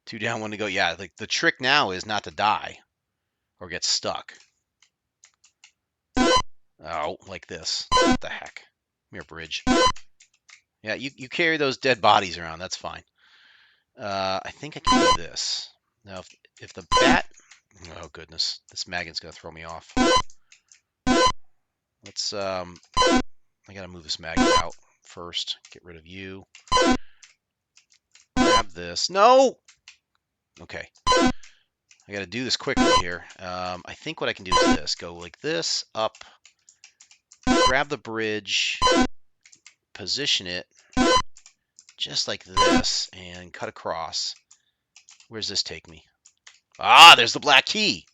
2 down, 1 to go. Yeah, like the trick now is not to die or get stuck. Oh, like this. What the heck? Come here, bridge. Yeah, you carry those dead bodies around. That's fine. I think I can do this. Now, if the bat... Oh, goodness. This magnet's going to throw me off. Let's... I got to move this magnet out first. Get rid of you. Grab this. No! Okay. I got to do this quickly here. I think what I can do is this. Go like this, up, grab the bridge, position it just like this, and cut across. Where's this take me? Ah, there's the black key.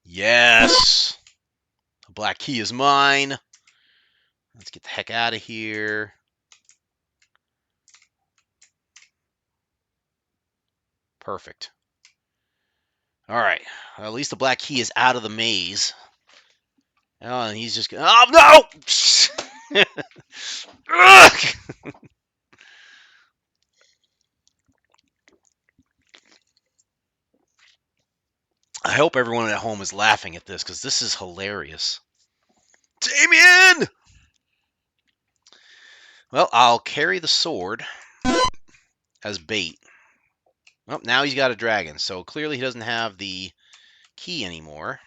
Yes. The black key is mine. Let's get the heck out of here. Perfect. All right. Well, at least the black key is out of the maze. Oh, and he's just... Oh, no! I hope everyone at home is laughing at this because this is hilarious. Damien! Well, I'll carry the sword as bait. Well, now he's got a dragon, so clearly he doesn't have the key anymore.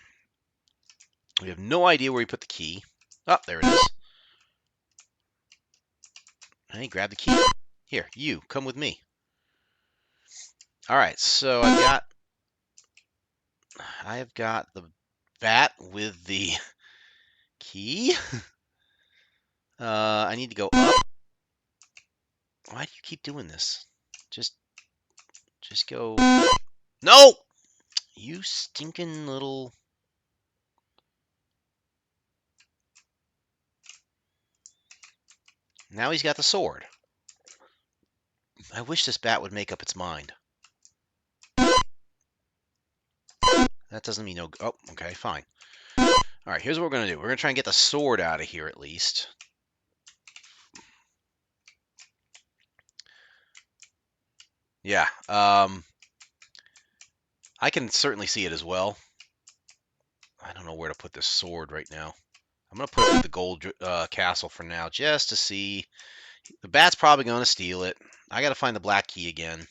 We have no idea where he put the key. Oh, there it is. Hey, grab the key. Here, you, come with me. All right, so I've got the bat with the key. I need to go up. Why do you keep doing this? Just go. No! You stinking little... Now he's got the sword. I wish this bat would make up its mind. That doesn't mean no... Oh, okay, fine. All right, here's what we're going to do. We're going to try and get the sword out of here at least. Yeah, I can certainly see it as well. I don't know where to put this sword right now. I'm going to put it with the gold castle for now, just to see. The bat's probably going to steal it. I got to find the black key again.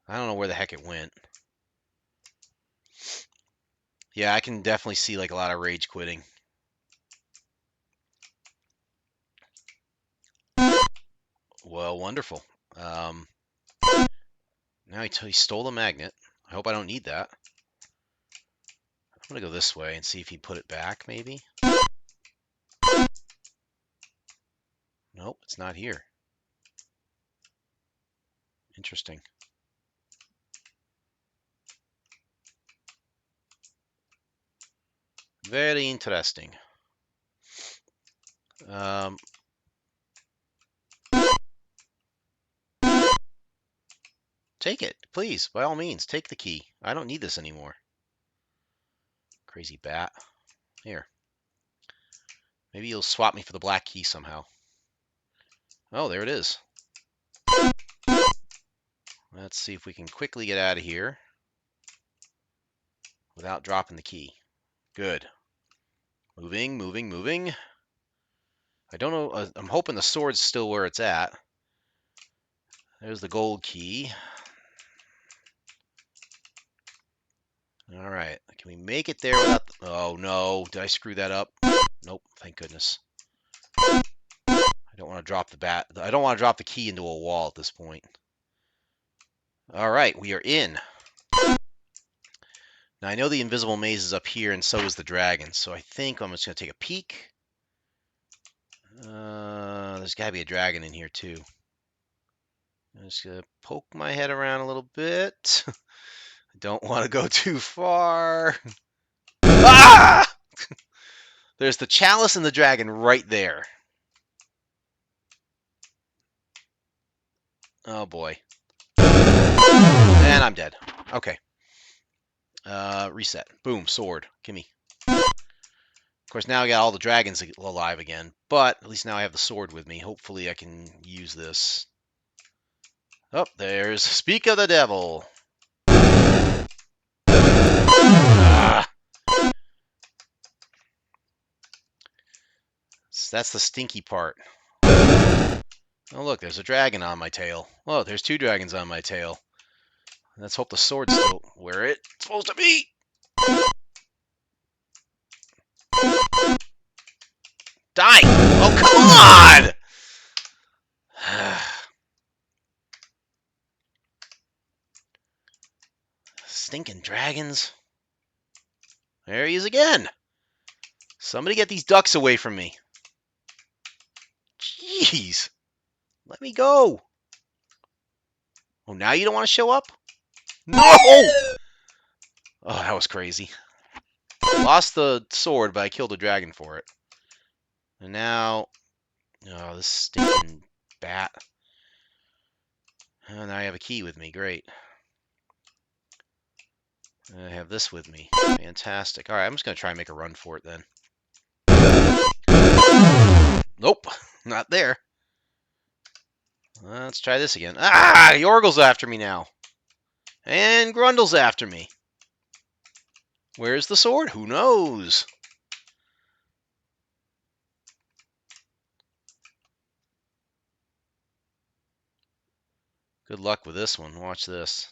I don't know where the heck it went. Yeah, I can definitely see like a lot of rage quitting. Well, wonderful. Now he stole the magnet. I hope I don't need that. I'm going to go this way and see if he put it back, maybe. Nope, it's not here. Interesting. Very interesting. Take it, please. By all means, take the key. I don't need this anymore. Crazy bat. Here. Maybe you'll swap me for the black key somehow. Oh, there it is. Let's see if we can quickly get out of here without dropping the key. Good. Moving, moving, moving. I don't know. I'm hoping the sword's still where it's at. There's the gold key. All right. Can we make it there without... Oh, no. Did I screw that up? Nope. Thank goodness. I don't want to drop the bat. I don't want to drop the key into a wall at this point. All right. We are in. Now, I know the invisible maze is up here, and so is the dragon. So I think I'm just going to take a peek. There's got to be a dragon in here, too. I'm just going to poke my head around a little bit. I don't want to go too far. Ah! There's the chalice and the dragon right there. Oh, boy. And I'm dead. Okay. Reset. Boom. Sword. Gimme. Of course, now I got all the dragons alive again. But at least now I have the sword with me. Hopefully I can use this. Oh, there's Speak of the Devil. Ah. That's the stinky part. Oh, look, there's a dragon on my tail. Oh, there's two dragons on my tail. Let's hope the sword's still where it's supposed to be. Die! Oh, come on! Stinking dragons. There he is again. Somebody get these ducks away from me. Jeez. Let me go. Oh, now you don't want to show up? No! Oh, that was crazy. I lost the sword, but I killed a dragon for it. And now... Oh, this stinking bat. And now I have a key with me. Great. I have this with me. Fantastic. Alright, I'm just going to try and make a run for it then. Nope. Not there. Let's try this again. Ah! Yorgle's after me now. And Grundle's after me. Where's the sword? Who knows? Good luck with this one. Watch this.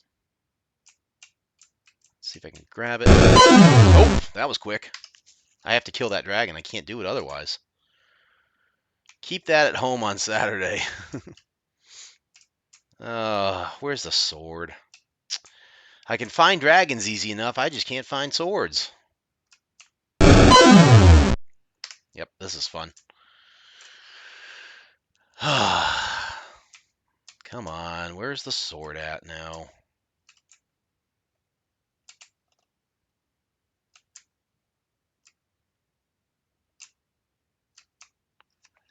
Let's see if I can grab it. Oh, that was quick. I have to kill that dragon. I can't do it otherwise. Keep that at home on Saturday. Where's the sword? I can find dragons easy enough. I just can't find swords. Yep, this is fun. Come on, where's the sword at now?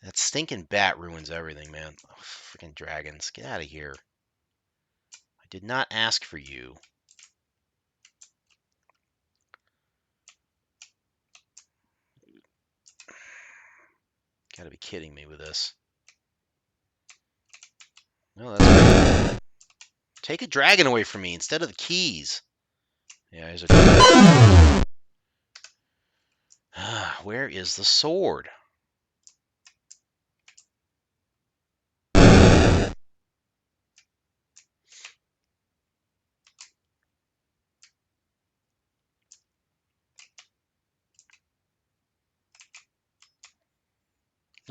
That stinking bat ruins everything, man. Oh, freaking dragons, get out of here. I did not ask for you. Gotta be kidding me with this. No, that's great. Take a dragon away from me instead of the keys. Yeah, there's a dragon. Where is the sword?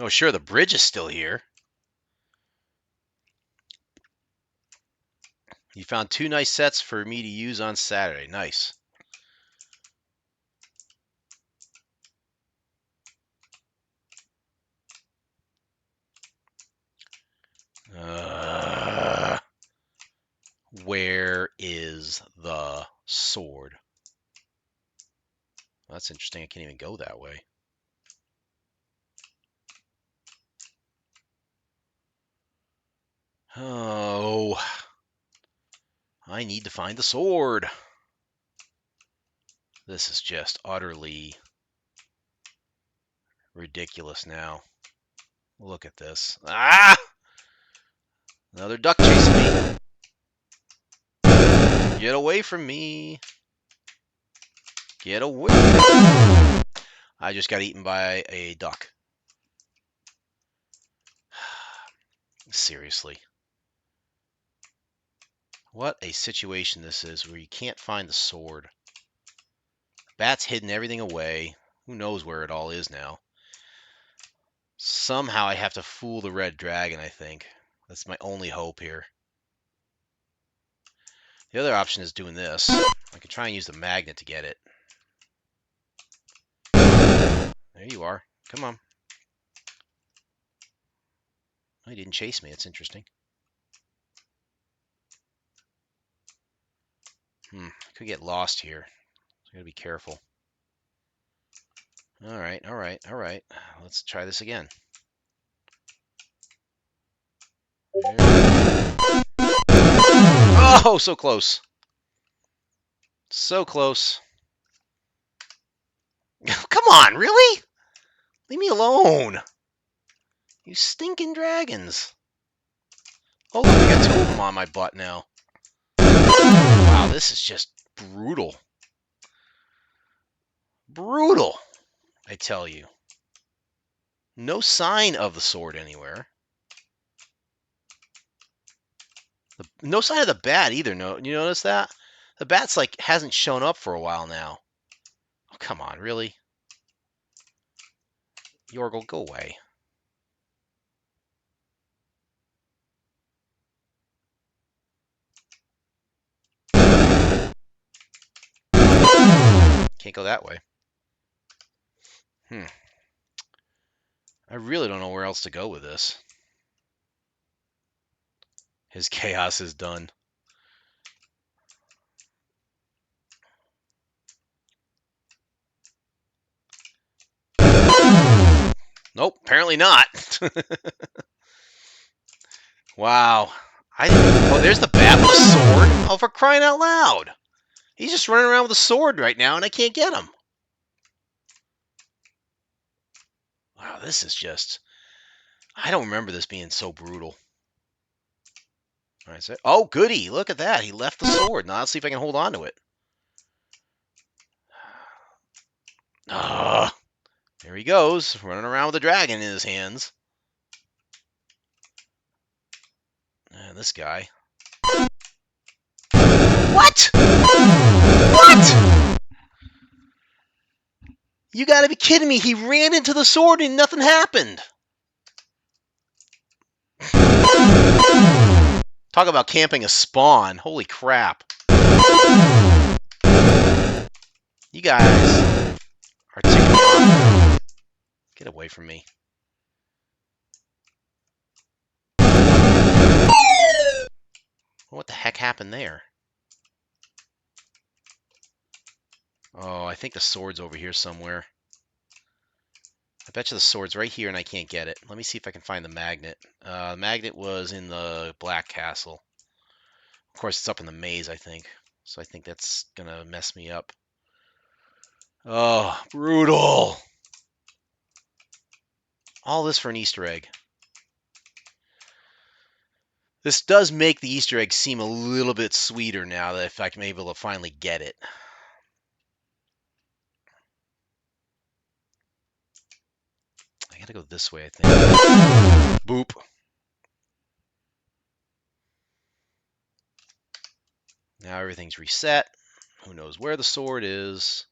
Oh, sure, the bridge is still here. You found 2 nice sets for me to use on Saturday. Nice. Where is the sword? Well, that's interesting. I can't even go that way. Oh, I need to find the sword. This is just utterly ridiculous now. Look at this. Ah! Another duck chasing me. Get away from me. Get away. I just got eaten by a duck. Seriously. What a situation this is where you can't find the sword. Bat's hidden everything away. Who knows where it all is now. Somehow I have to fool the red dragon, I think. That's my only hope here. The other option is doing this. I can try and use the magnet to get it. There you are. Come on. Oh, he didn't chase me. That's interesting. I could get lost here. So I gotta be careful. All right, all right, all right. Let's try this again. Oh, so close. So close. Come on, really? Leave me alone. You stinking dragons. Oh, look, I got 2 of them on my butt now. Wow, this is just brutal. Brutal, I tell you. No sign of the sword anywhere. No sign of the bat either. No, you notice that? The bat's like hasn't shown up for a while now. Oh, come on, really? Yorgle, go away. Can't go that way. I really don't know where else to go with this. His chaos is done. Nope, apparently not. Wow. Oh, there's the bat with a sword. Oh, for crying out loud. He's just running around with a sword right now, and I can't get him. Wow, this is just... I don't remember this being so brutal. All right, so... Oh, goody. Look at that. He left the sword. Now let's see if I can hold on to it. Ah, there he goes, running around with a dragon in his hands. And this guy. What? What? You gotta be kidding me. He ran into the sword and nothing happened. Talk about camping a spawn. Holy crap. You guys are ticking me off. Get away from me. What the heck happened there? Oh, I think the sword's over here somewhere. I bet you the sword's right here and I can't get it. Let me see if I can find the magnet. The magnet was in the Black Castle. Of course, it's up in the maze, I think. So I think that's going to mess me up. Oh, brutal. All this for an Easter egg. This does make the Easter egg seem a little bit sweeter now that if I'm able to finally get it. Gotta go this way, I think. Boop. Now everything's reset. Who knows where the sword is?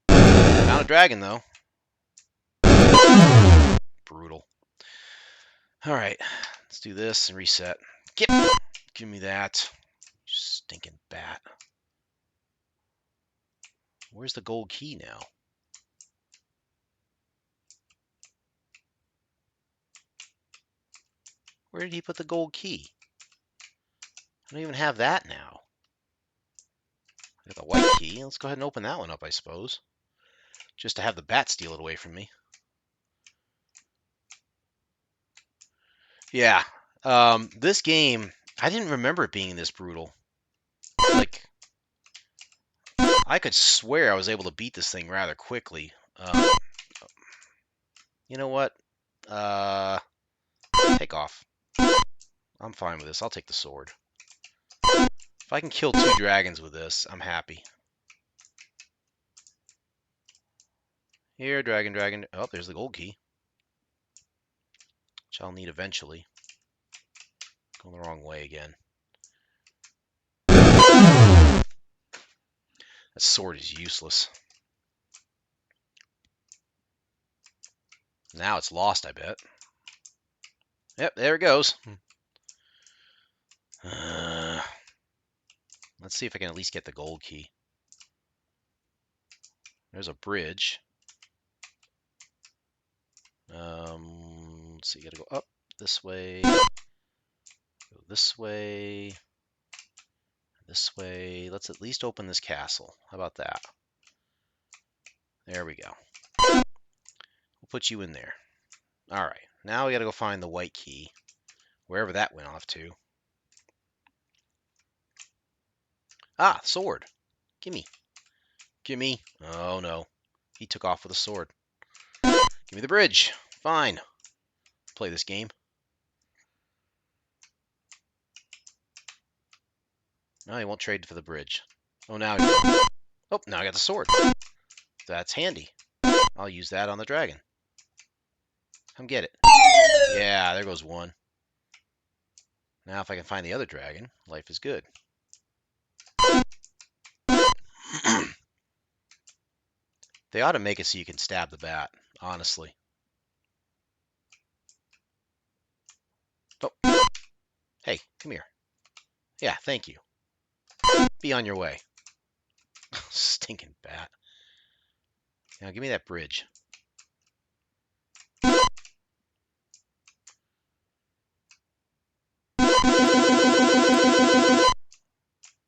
Found a dragon, though. Brutal. Alright, let's do this and reset. Give me that. Stinking bat. Where's the gold key now? Where did he put the gold key? I don't even have that now. I got the white key. Let's go ahead and open that one up, I suppose. Just to have the bat steal it away from me. Yeah. This game, I didn't remember it being this brutal. Like, I could swear I was able to beat this thing rather quickly. You know what? Take off. I'm fine with this. I'll take the sword. If I can kill 2 dragons with this, I'm happy. Here, dragon. Oh, there's the gold key. Which I'll need eventually. Going the wrong way again. That sword is useless. Now it's lost, I bet. Yep, there it goes. Let's see if I can at least get the gold key. There's a bridge. Let's see, you gotta go up this way, go this way, this way. Let's at least open this castle. How about that? There we go. We'll put you in there. All right, now we gotta go find the white key, wherever that went off to. Ah, sword. Gimme. Gimme. Oh no, he took off with a sword. Give me the bridge. Fine. Play this game. No, he won't trade for the bridge. Oh, now he will. Oh, now I got the sword. That's handy. I'll use that on the dragon. Come get it. Yeah, there goes one. Now if I can find the other dragon, life is good. They ought to make it so you can stab the bat, honestly. Oh. Hey, come here. Yeah, thank you. Be on your way. Stinking bat. Now give me that bridge.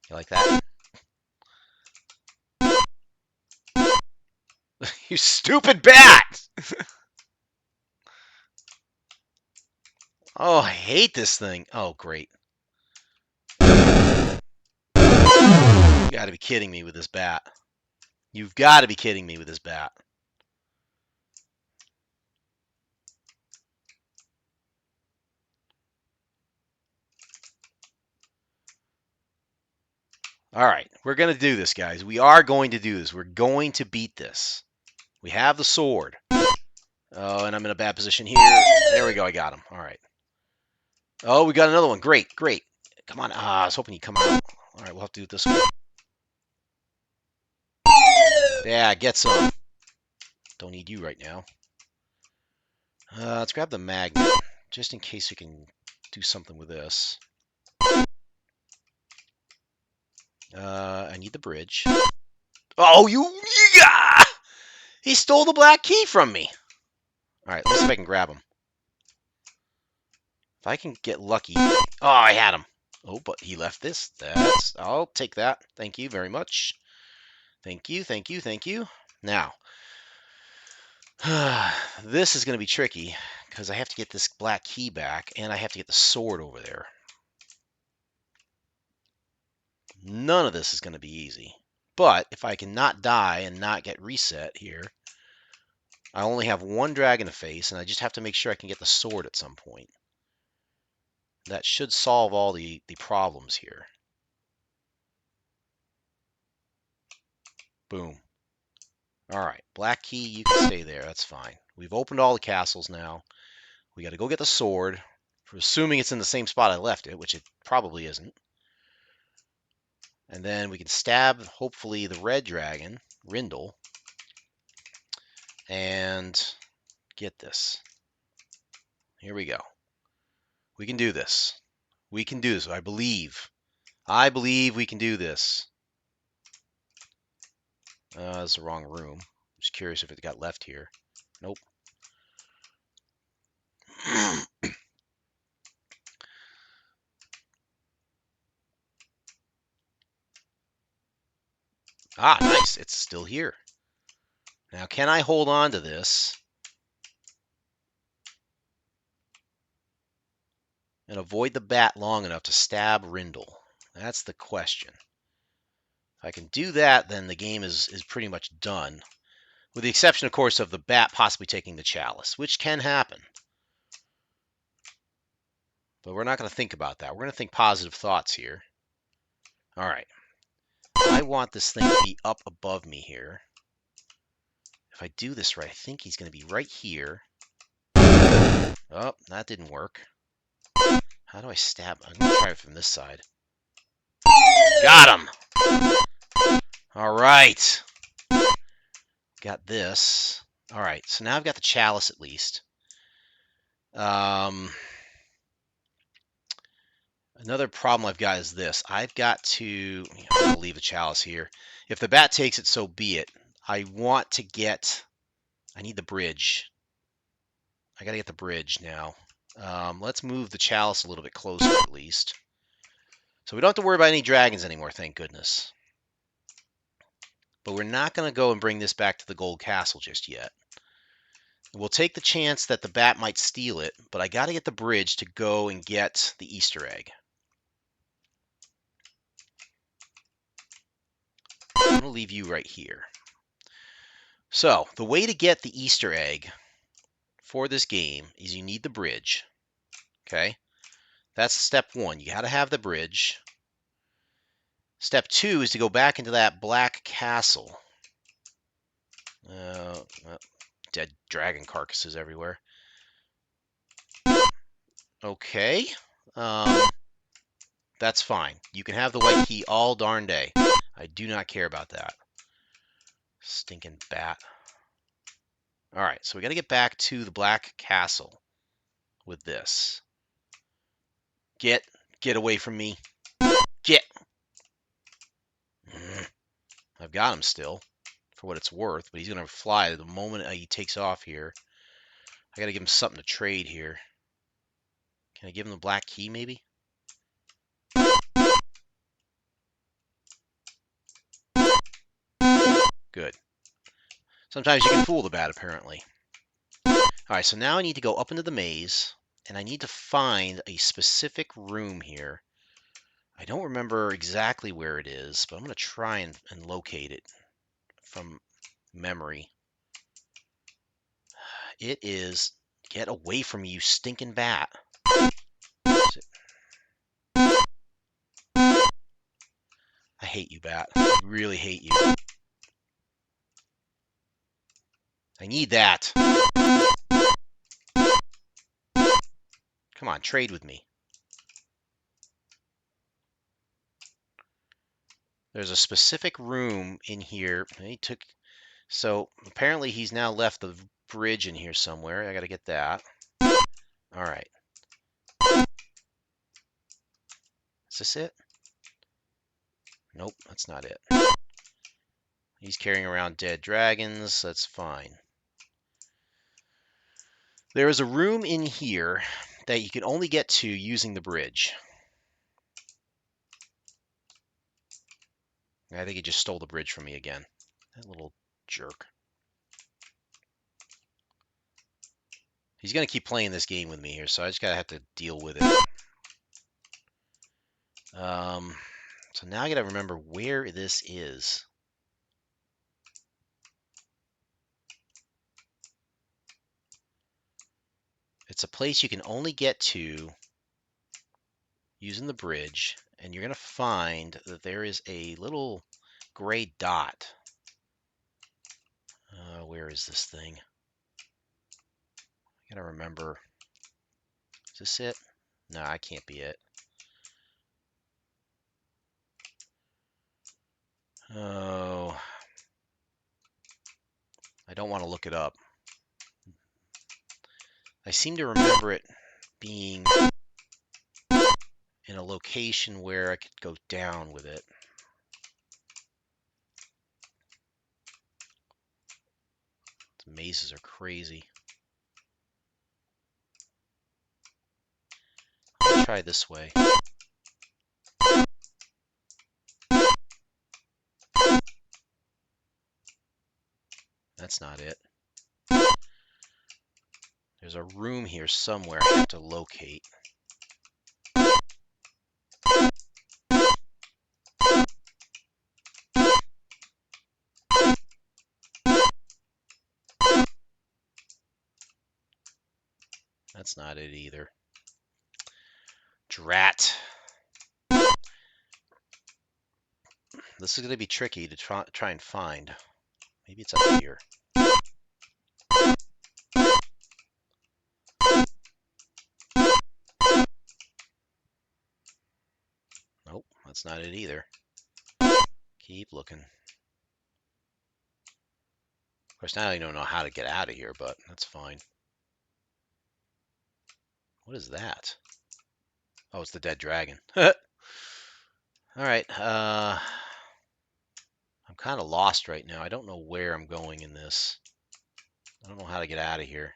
You like that? You stupid bat! Oh, I hate this thing. Oh, great. You gotta be kidding me with this bat. You've got to be kidding me with this bat. All right, we're going to do this, guys. We are going to do this. We're going to beat this. We have the sword. Oh, and I'm in a bad position here. There we go. I got him. All right. Oh, we got another one. Great. Come on. I was hoping he'd come out. All right, we'll have to do it this way. Yeah, get some. Don't need you right now. Let's grab the magnet, just in case we can do something with this. I need the bridge. Oh, yeah! He stole the black key from me. All right, let's see if I can grab him. If I can get lucky. Oh, I had him. Oh, but he left this. I'll take that. Thank you very much. Thank you. Now, this is going to be tricky because I have to get this black key back and I have to get the sword over there. None of this is going to be easy. But if I can not die and not get reset here, I only have one dragon to face, and I just have to make sure I can get the sword at some point. That should solve all the problems here. Boom. All right, black key, you can stay there. That's fine. We've opened all the castles now. We got to go get the sword. For assuming it's in the same spot I left it, which it probably isn't. And then we can stab, hopefully, the red dragon, Rindle, and get this. Here we go. We can do this. We can do this. I believe. I believe we can do this. That's the wrong room. Just curious if it got left here. Nope. Ah, nice. It's still here. Now, can I hold on to this and avoid the bat long enough to stab Rindle? That's the question. If I can do that, then the game is pretty much done. With the exception, of course, of the bat possibly taking the chalice, which can happen. But we're not going to think about that. We're going to think positive thoughts here. All right. I want this thing to be up above me here. If I do this right, I think he's going to be right here. Oh, that didn't work. How do I stab? I'm going to try it from this side. Got him! All right. Got this. All right, so now I've got the chalice at least. Another problem I've got is this. I've got to... I'm going to leave the chalice here. If the bat takes it, so be it. I want to get... I need the bridge. I got to get the bridge now. Let's move the chalice a little bit closer at least. So we don't have to worry about any dragons anymore, thank goodness. But we're not going to go and bring this back to the gold castle just yet. We'll take the chance that the bat might steal it, but I got to get the bridge to go and get the Easter egg. I'm going to leave you right here. So, the way to get the Easter egg for this game is you need the bridge. Okay? That's step one. You got to have the bridge. Step two is to go back into that black castle. Dead dragon carcasses everywhere. Okay. That's fine. You can have the white key all darn day. I do not care about that. Stinking bat. All right, so we got to get back to the black castle with this. Get away from me. Get. I've got him still, for what it's worth, but he's going to fly the moment he takes off here. I got to give him something to trade here. Can I give him the black key, maybe? Good. Sometimes you can fool the bat, apparently. All right, so now I need to go up into the maze, and I need to find a specific room here. I don't remember exactly where it is, but I'm going to try and locate it from memory. It is... Get away from me, you stinking bat. I hate you, bat. I really hate you. I need that. Come on, trade with me. There's a specific room in here. He took... So, apparently he's now left the bridge in here somewhere. I gotta get that. Alright. Is this it? Nope, that's not it. He's carrying around dead dragons. That's fine. There is a room in here that you can only get to using the bridge. I think he just stole the bridge from me again. That little jerk. He's going to keep playing this game with me here, so I just gotta have to deal with it. So now I gotta remember where this is. It's a place you can only get to using the bridge, and you're going to find that there is a little gray dot. Where is this thing? I gotta remember. Is this it? No, I can't be it. Oh, I don't want to look it up. I seem to remember it being in a location where I could go down with it. The mazes are crazy. I'll try this way. That's not it. There's a room here somewhere I have to locate. That's not it either. Drat. This is going to be tricky to try and find. Maybe it's up here. Nope, that's not it either. Keep looking. Of course, now I don't know how to get out of here, but that's fine. What is that? Oh, it's the dead dragon. All right. I'm kind of lost right now. I don't know where I'm going in this. I don't know how to get out of here.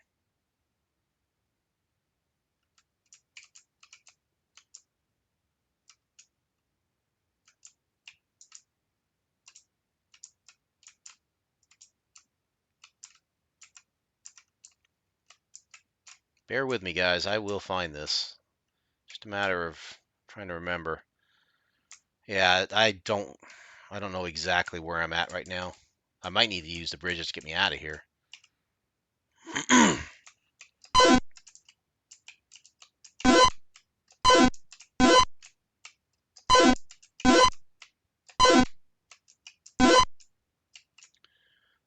Bear with me, guys. I will find this. Just a matter of trying to remember. Yeah, I don't know exactly where I'm at right now. I might need to use the bridges to get me out of here.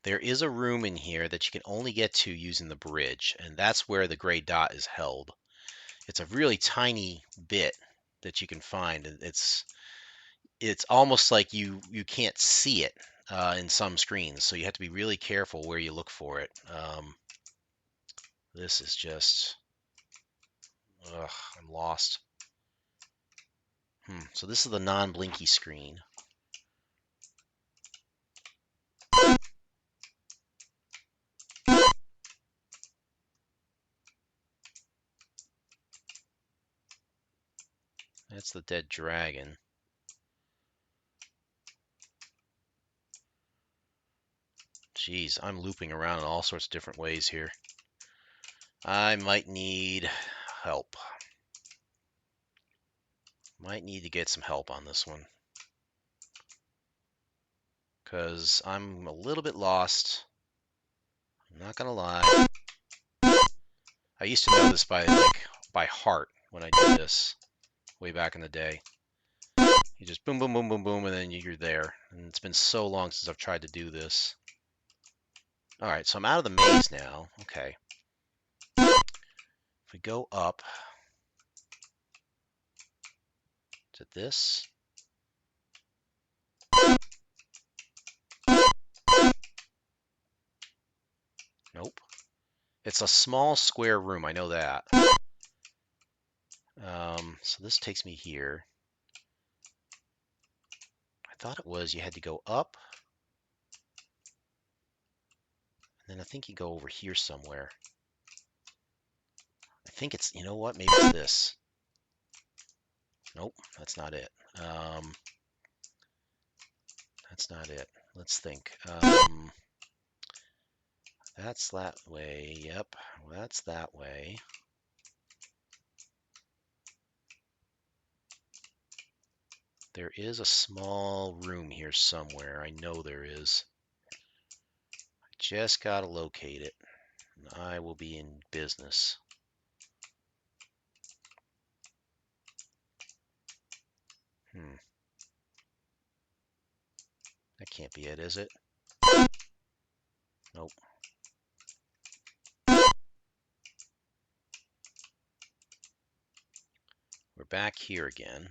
There is a room in here that you can only get to using the bridge, and that's where the gray dot is held. It's a really tiny bit that you can find, and it's almost like you can't see it in some screens, so you have to be really careful where you look for it. This is just, ugh, I'm lost. So this is the non-blinky screen. That's the dead dragon. Jeez, I'm looping around in all sorts of different ways here. I might need help. Might need to get some help on this one, because I'm a little bit lost. I'm not gonna lie. I used to know this by heart when I did this way back in the day. You just boom, boom, boom, boom, boom, and then you're there. And it's been so long since I've tried to do this. All right, so I'm out of the maze now. Okay. If we go up to this. Nope. It's a small square room, I know that. So this takes me here. I thought it was you had to go up. And then I think you go over here somewhere. I think it's, you know what, maybe it's this. Nope, that's not it. That's not it. Let's think. That's that way. Yep, that's that way. There is a small room here somewhere. I know there is. I just gotta locate it, and I will be in business. That can't be it, is it? Nope. We're back here again.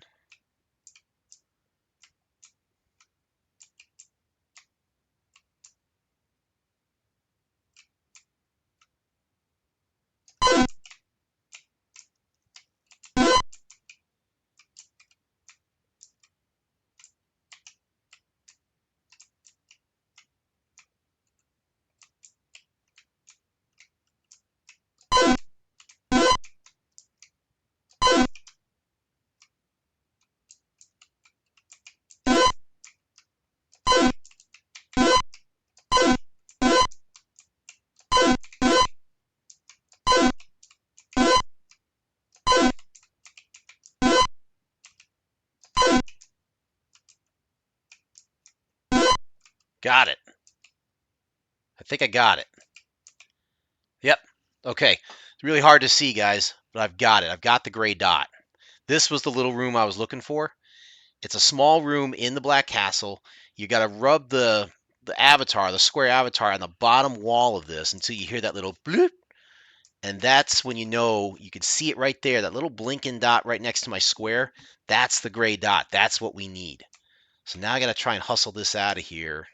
Got it. I think I got it. Yep. Okay. It's really hard to see, guys, but I've got it. I've got the gray dot. This was the little room I was looking for. It's a small room in the Black Castle. You got to rub the avatar, the square avatar, on the bottom wall of this until you hear that little bloop. And that's when you know you can see it right there. That little blinking dot right next to my square. That's the gray dot. That's what we need. So now I got to try and hustle this out of here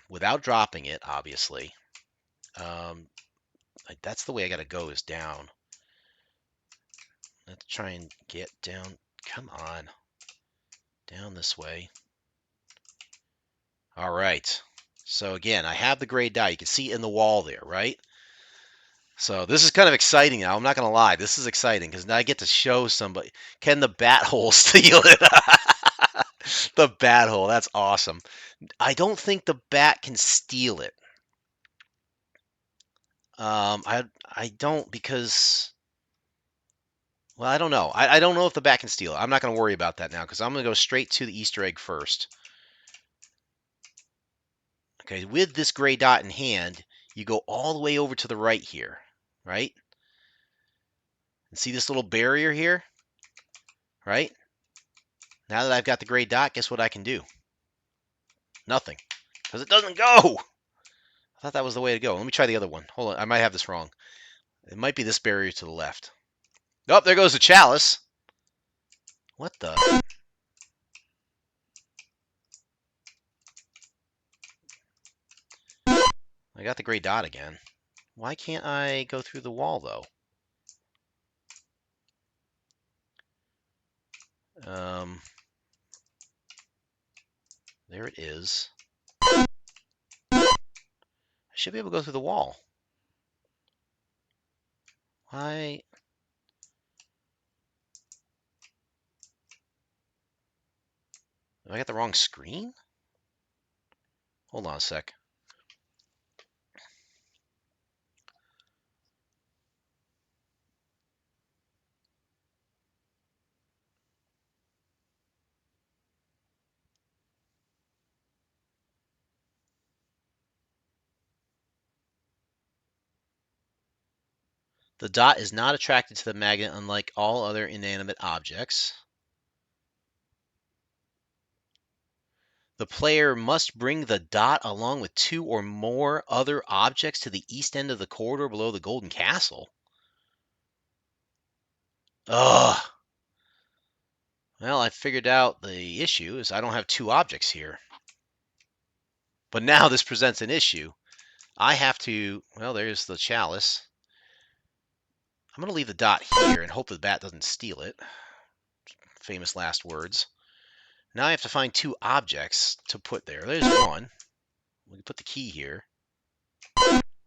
without dropping it, obviously. That's the way I got to go, is down. Let's try and get down. Come on. Down this way. All right. So again, I have the gray dot. You can see it in the wall there, right? So this is kind of exciting now. I'm not going to lie. This is exciting because now I get to show somebody. Can the bat hole steal it? The bat hole. That's awesome. I don't think the bat can steal it. I don't, because, well, I don't know. I don't know if the bat can steal it. I'm not going to worry about that now because I'm going to go straight to the Easter egg first. Okay, with this gray dot in hand, you go all the way over to the right here, right? And see this little barrier here, right? Now that I've got the gray dot, guess what I can do? Nothing, because it doesn't go. I thought that was the way to go. Let me try the other one. Hold on, I might have this wrong. It might be this barrier to the left. Oh, there goes the chalice. What the? I got the gray dot again. Why can't I go through the wall, though? There it is. I should be able to go through the wall. Why? Have I got the wrong screen? Hold on a sec. The dot is not attracted to the magnet, unlike all other inanimate objects. The player must bring the dot along with 2 or more other objects to the east end of the corridor below the Golden Castle. Ugh. Well, I figured out the issue is I don't have 2 objects here. But now this presents an issue. I have to, well, there's the chalice. I'm going to leave the dot here and hope the bat doesn't steal it. Famous last words. Now I have to find 2 objects to put there. There's one. We can put the key here.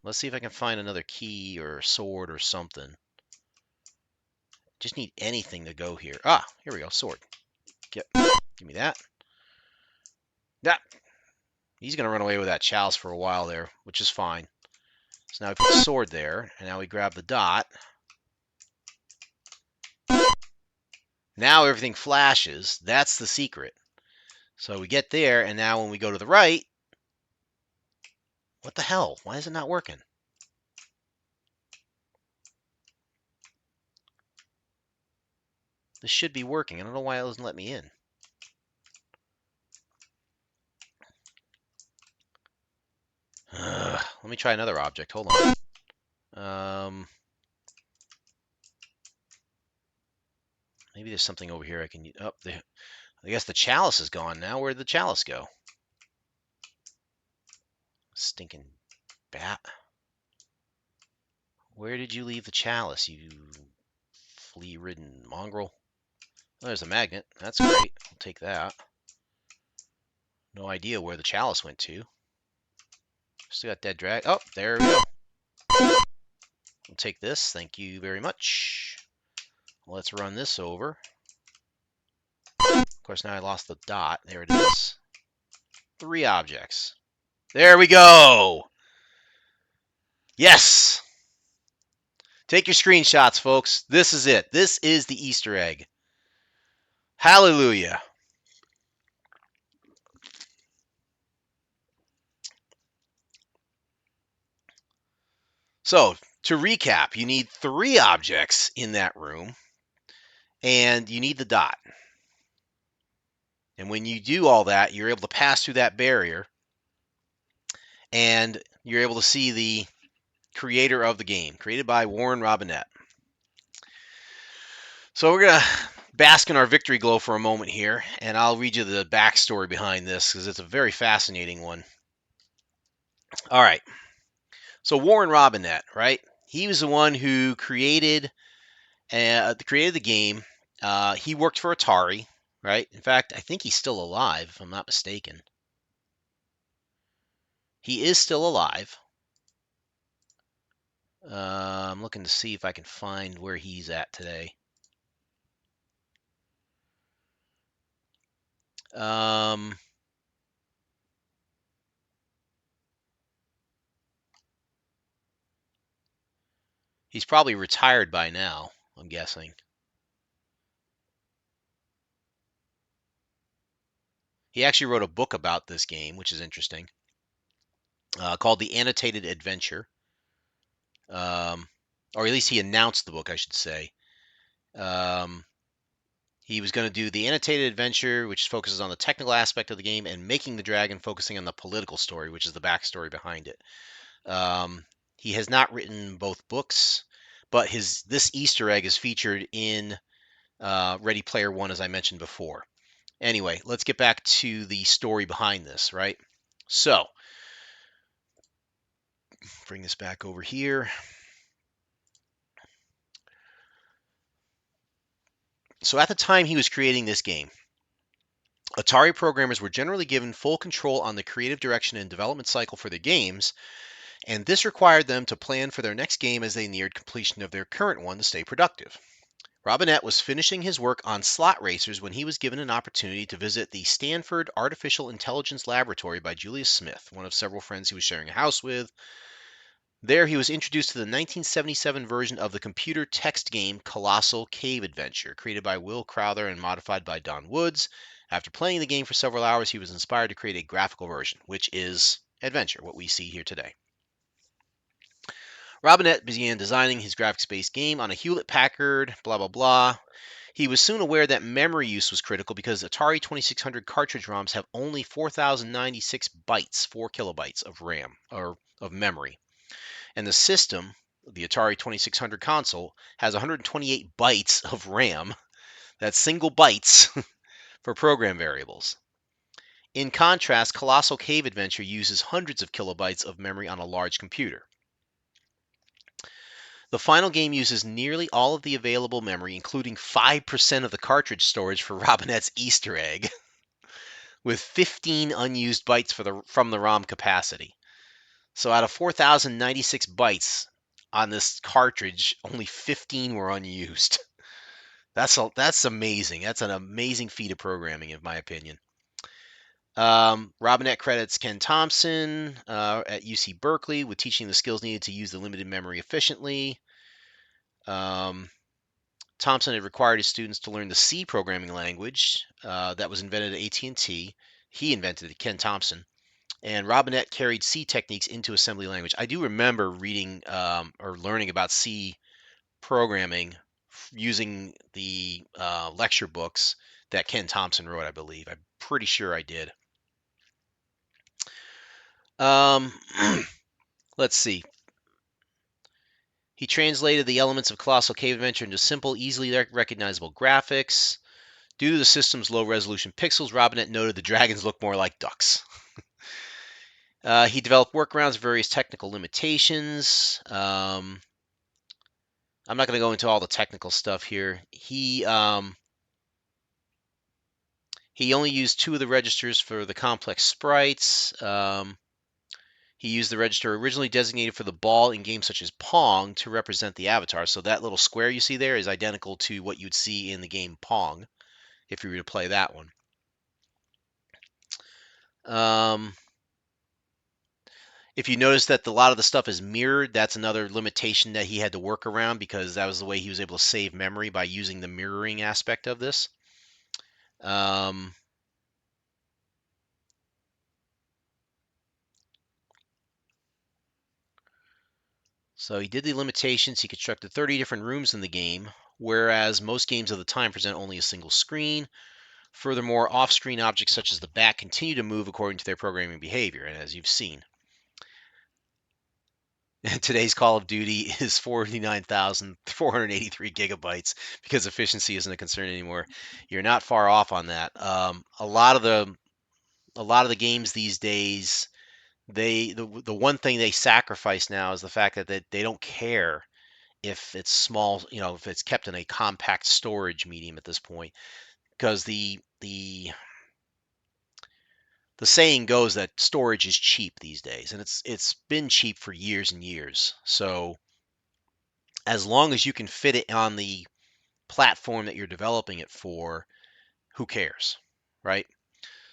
Let's see if I can find another key or sword or something. Just need anything to go here. Ah, here we go. Sword. Give me that. Yeah. He's going to run away with that chalice for a while there, which is fine. So now we put the sword there, and now we grab the dot. Now everything flashes. That's the secret. So we get there, and now when we go to the right, what the hell? Why is it not working? This should be working. I don't know why it doesn't let me in. Let me try another object. Hold on. Maybe there's something over here I can use. Oh, I guess the chalice is gone now. Where did the chalice go? Stinking bat. Where did you leave the chalice, you flea-ridden mongrel? Oh, there's a magnet. That's great. I'll take that. No idea where the chalice went to. Still got dead drag. Oh, there we go. I'll take this. Thank you very much. Let's run this over. Of course, now I lost the dot. There it is. 3 objects. There we go. Yes. Take your screenshots, folks. This is it. This is the Easter egg. Hallelujah. So, to recap, you need 3 objects in that room, and you need the dot. And when you do all that, you're able to pass through that barrier, and you're able to see the creator of the game, created by Warren Robinette. So we're going to bask in our victory glow for a moment here, and I'll read you the backstory behind this because it's a very fascinating one. All right. So Warren Robinette, right? He was the one who created the game. He worked for Atari, right? In fact, I think he's still alive, if I'm not mistaken. He is still alive. I'm looking to see if I can find where he's at today. He's probably retired by now, I'm guessing. He actually wrote a book about this game, which is interesting, called The Annotated Adventure. Or at least he announced the book, I should say. He was going to do The Annotated Adventure, which focuses on the technical aspect of the game, and Making the Dragon, focusing on the political story, which is the backstory behind it. He has not written both books, but this Easter egg is featured in Ready Player One, as I mentioned before. Anyway, let's get back to the story behind this, right? So, bring this back over here. So at the time he was creating this game, Atari programmers were generally given full control on the creative direction and development cycle for their games, and this required them to plan for their next game as they neared completion of their current one to stay productive. Robinette was finishing his work on slot racers when he was given an opportunity to visit the Stanford Artificial Intelligence Laboratory by Julius Smith, one of several friends he was sharing a house with. There, he was introduced to the 1977 version of the computer text game Colossal Cave Adventure, created by Will Crowther and modified by Don Woods. After playing the game for several hours, he was inspired to create a graphical version, which is Adventure, what we see here today. Robinette began designing his graphics-based game on a Hewlett-Packard, blah, blah, blah. He was soon aware that memory use was critical because Atari 2600 cartridge ROMs have only 4,096 bytes, 4 kilobytes of RAM, or of memory. And the system, the Atari 2600 console, has 128 bytes of RAM. That's single bytes for program variables. In contrast, Colossal Cave Adventure uses hundreds of kilobytes of memory on a large computer. The final game uses nearly all of the available memory, including 5% of the cartridge storage for Robinette's Easter egg, with 15 unused bytes from the ROM capacity. So out of 4,096 bytes on this cartridge, only 15 were unused. That's amazing. That's an amazing feat of programming, in my opinion. Robinette credits Ken Thompson at UC Berkeley with teaching the skills needed to use the limited memory efficiently. Thompson had required his students to learn the C programming language that was invented at AT&T. He invented it, Ken Thompson. And Robinette carried C techniques into assembly language. I do remember reading or learning about C programming using the lecture books that Ken Thompson wrote, I believe. I'm pretty sure I did. Um, let's see. He translated the elements of Colossal Cave Adventure into simple, easily recognizable graphics. Due to the system's low resolution pixels, Robinette noted the dragons look more like ducks. He developed workarounds for various technical limitations. I'm not going to go into all the technical stuff here. He only used two of the registers for the complex sprites. He used the register originally designated for the ball in games such as Pong to represent the avatar. So that little square you see there is identical to what you'd see in the game Pong if you were to play that one. Um, if you notice that a lot of the stuff is mirrored, that's another limitation that he had to work around because that was the way he was able to save memory by using the mirroring aspect of this. Um, so he did the limitations. He constructed 30 different rooms in the game, whereas most games of the time present only a single screen. Furthermore, off-screen objects such as the bat continue to move according to their programming behavior, and as you've seen. Today's Call of Duty is 49,483 gigabytes because efficiency isn't a concern anymore. You're not far off on that. A lot of the games these days, the one thing they sacrifice now is the fact that they don't care if it's small, if it's kept in a compact storage medium at this point, because the saying goes that storage is cheap these days, and it's been cheap for years and years. So as long as you can fit it on the platform that you're developing it for, who cares, right?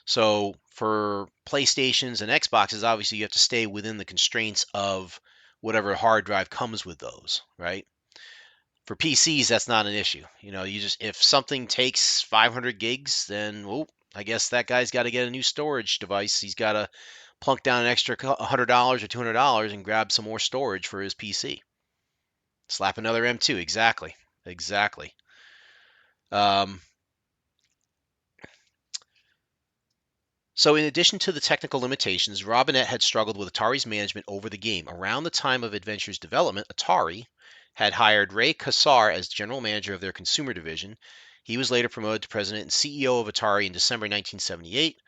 So for PlayStations and Xboxes, obviously you have to stay within the constraints of whatever hard drive comes with those, right? For PCs, that's not an issue. You just if something takes 500 gigs, then I guess that guy's got to get a new storage device. He's got to plunk down an extra $100 or $200 and grab some more storage for his PC. Slap another M2. Exactly. Exactly. Um, So, in addition to the technical limitations, Robinette had struggled with Atari's management over the game. Around the time of Adventure's development, Atari had hired Ray Kassar as general manager of their consumer division. He was later promoted to president and CEO of Atari in December 1978.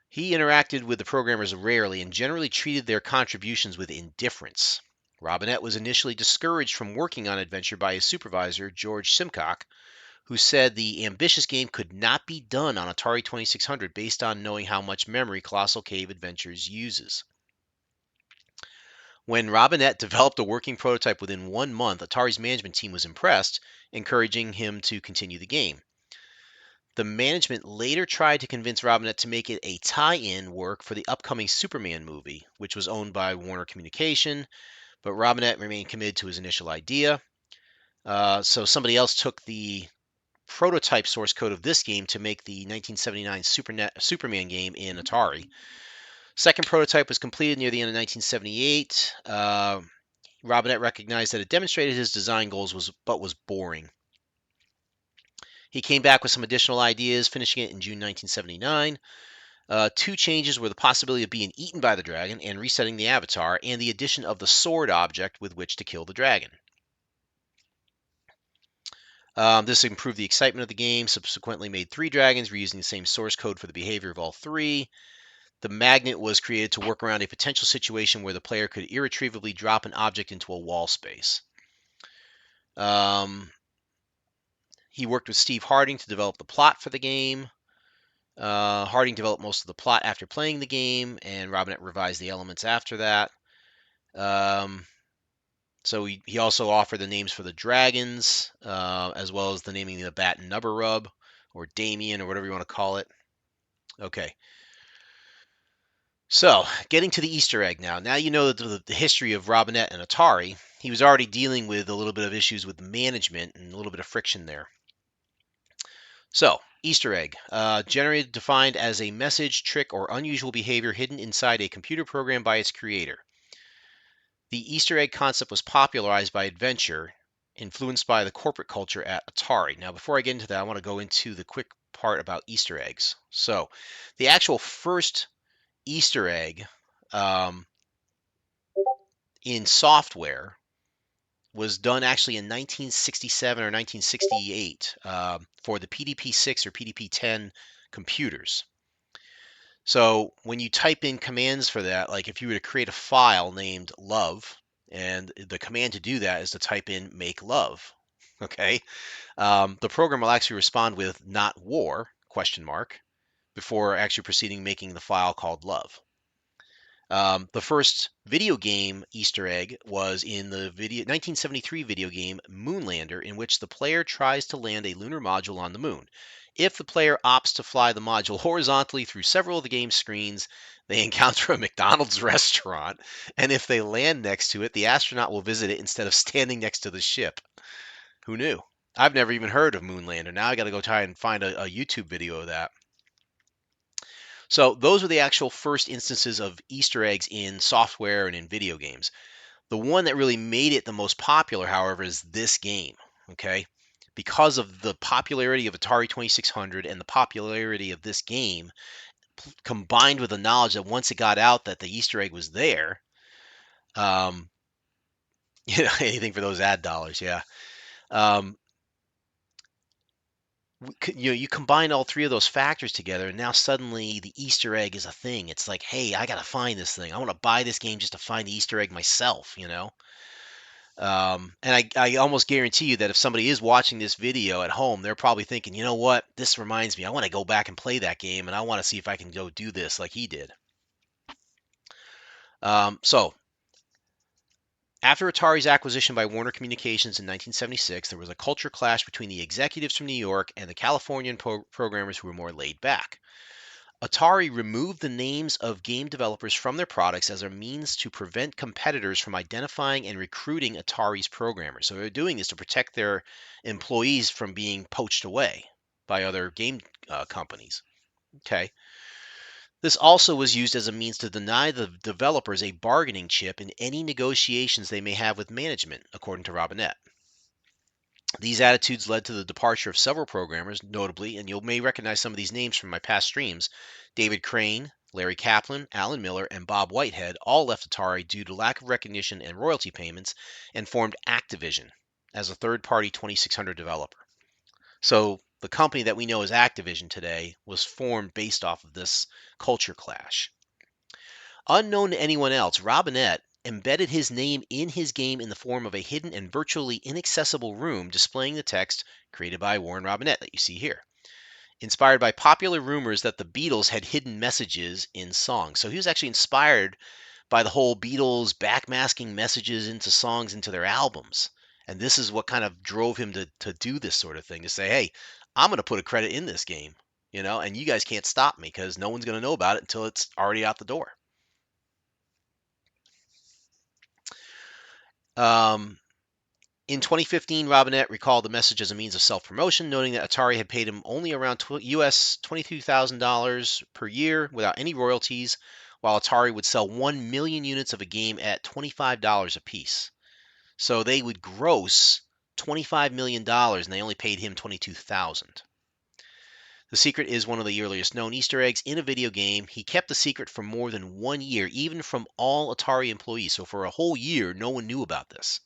He interacted with the programmers rarely and generally treated their contributions with indifference. Robinette was initially discouraged from working on Adventure by his supervisor, George Simcock, who said the ambitious game could not be done on Atari 2600 based on knowing how much memory Colossal Cave Adventures uses. When Robinette developed a working prototype within 1 month, Atari's management team was impressed, encouraging him to continue the game. The management later tried to convince Robinette to make it a tie-in work for the upcoming Superman movie, which was owned by Warner Communication, but Robinette remained committed to his initial idea. So somebody else took the prototype source code of this game to make the 1979 Superman game in Atari. Second prototype was completed near the end of 1978. Robinette recognized that it demonstrated his design goals but was boring. He came back with some additional ideas, finishing it in June 1979. Two changes were the possibility of being eaten by the dragon and resetting the avatar, and the addition of the sword object with which to kill the dragon. This improved the excitement of the game, subsequently made 3 dragons, reusing the same source code for the behavior of all 3. The magnet was created to work around a potential situation where the player could irretrievably drop an object into a wall space. He worked with Steve Harding to develop the plot for the game. Harding developed most of the plot after playing the game, and Robinette revised the elements after that. So he also offered the names for the dragons, as well as the naming of the bat and Nubberrub, or Damien, or whatever you want to call it. Okay. So, getting to the Easter egg now. Now you know the history of Robinette and Atari. He was already dealing with a little bit of issues with management and a little bit of friction there. So, Easter egg, generated defined as a message, trick, or unusual behavior hidden inside a computer program by its creator. The Easter egg concept was popularized by Adventure, influenced by the corporate culture at Atari. Now, before I get into that, I want to go into the quick part about Easter eggs. So, the actual first Easter egg um, in software was done actually in 1967 or 1968 for the PDP-6 or PDP-10 computers. So when you type in commands for that, like if you were to create a file named love, and the command to do that is to type in make love, okay? The program will actually respond with not war, question mark, before actually proceeding making the file called love. The first video game Easter egg was in the 1973 video game Moonlander, in which the player tries to land a lunar module on the moon. If the player opts to fly the module horizontally through several of the game's screens, they encounter a McDonald's restaurant, and if they land next to it, the astronaut will visit it instead of standing next to the ship. Who knew? I've never even heard of Moonlander. Now I got to go try and find a YouTube video of that. So those are the actual first instances of Easter eggs in software and in video games. The one that really made it the most popular, however, is this game. Okay, because of the popularity of Atari 2600 and the popularity of this game, combined with the knowledge that once it got out that the Easter egg was there, um, anything for those ad dollars, yeah. Um, you combine all three of those factors together, and now suddenly the Easter egg is a thing. It's like, hey, I gotta find this thing. I want to buy this game just to find the Easter egg myself. And I almost guarantee you that if somebody is watching this video at home, they're probably thinking, you know what, this reminds me, I want to go back and play that game, and I want to see if I can go do this like he did. So after Atari's acquisition by Warner Communications in 1976, there was a culture clash between the executives from New York and the Californian programmers who were more laid back. Atari removed the names of game developers from their products as a means to prevent competitors from identifying and recruiting Atari's programmers. So they're doing this to protect their employees from being poached away by other game companies. Okay. This also was used as a means to deny the developers a bargaining chip in any negotiations they may have with management, according to Robinette. These attitudes led to the departure of several programmers, notably, and you may recognize some of these names from my past streams, David Crane, Larry Kaplan, Alan Miller, and Bob Whitehead all left Atari due to lack of recognition and royalty payments and formed Activision as a third-party 2600 developer. So the company that we know as Activision today was formed based off of this culture clash. Unknown to anyone else, Robinette embedded his name in his game in the form of a hidden and virtually inaccessible room displaying the text created by Warren Robinette that you see here, inspired by popular rumors that the Beatles had hidden messages in songs. So he was actually inspired by the whole Beatles backmasking messages into songs into their albums. And this is what kind of drove him to do this sort of thing, to say, hey, I'm going to put a credit in this game, and you guys can't stop me because no one's going to know about it until it's already out the door. Um, In 2015, Robinette recalled the message as a means of self-promotion, noting that Atari had paid him only around US $22,000 per year without any royalties, while Atari would sell 1 million units of a game at $25 a piece. So they would gross $25 million and they only paid him $22,000. The secret is one of the earliest known Easter eggs in a video game. He kept the secret for more than 1 year, even from all Atari employees. So for a whole year, no one knew about this.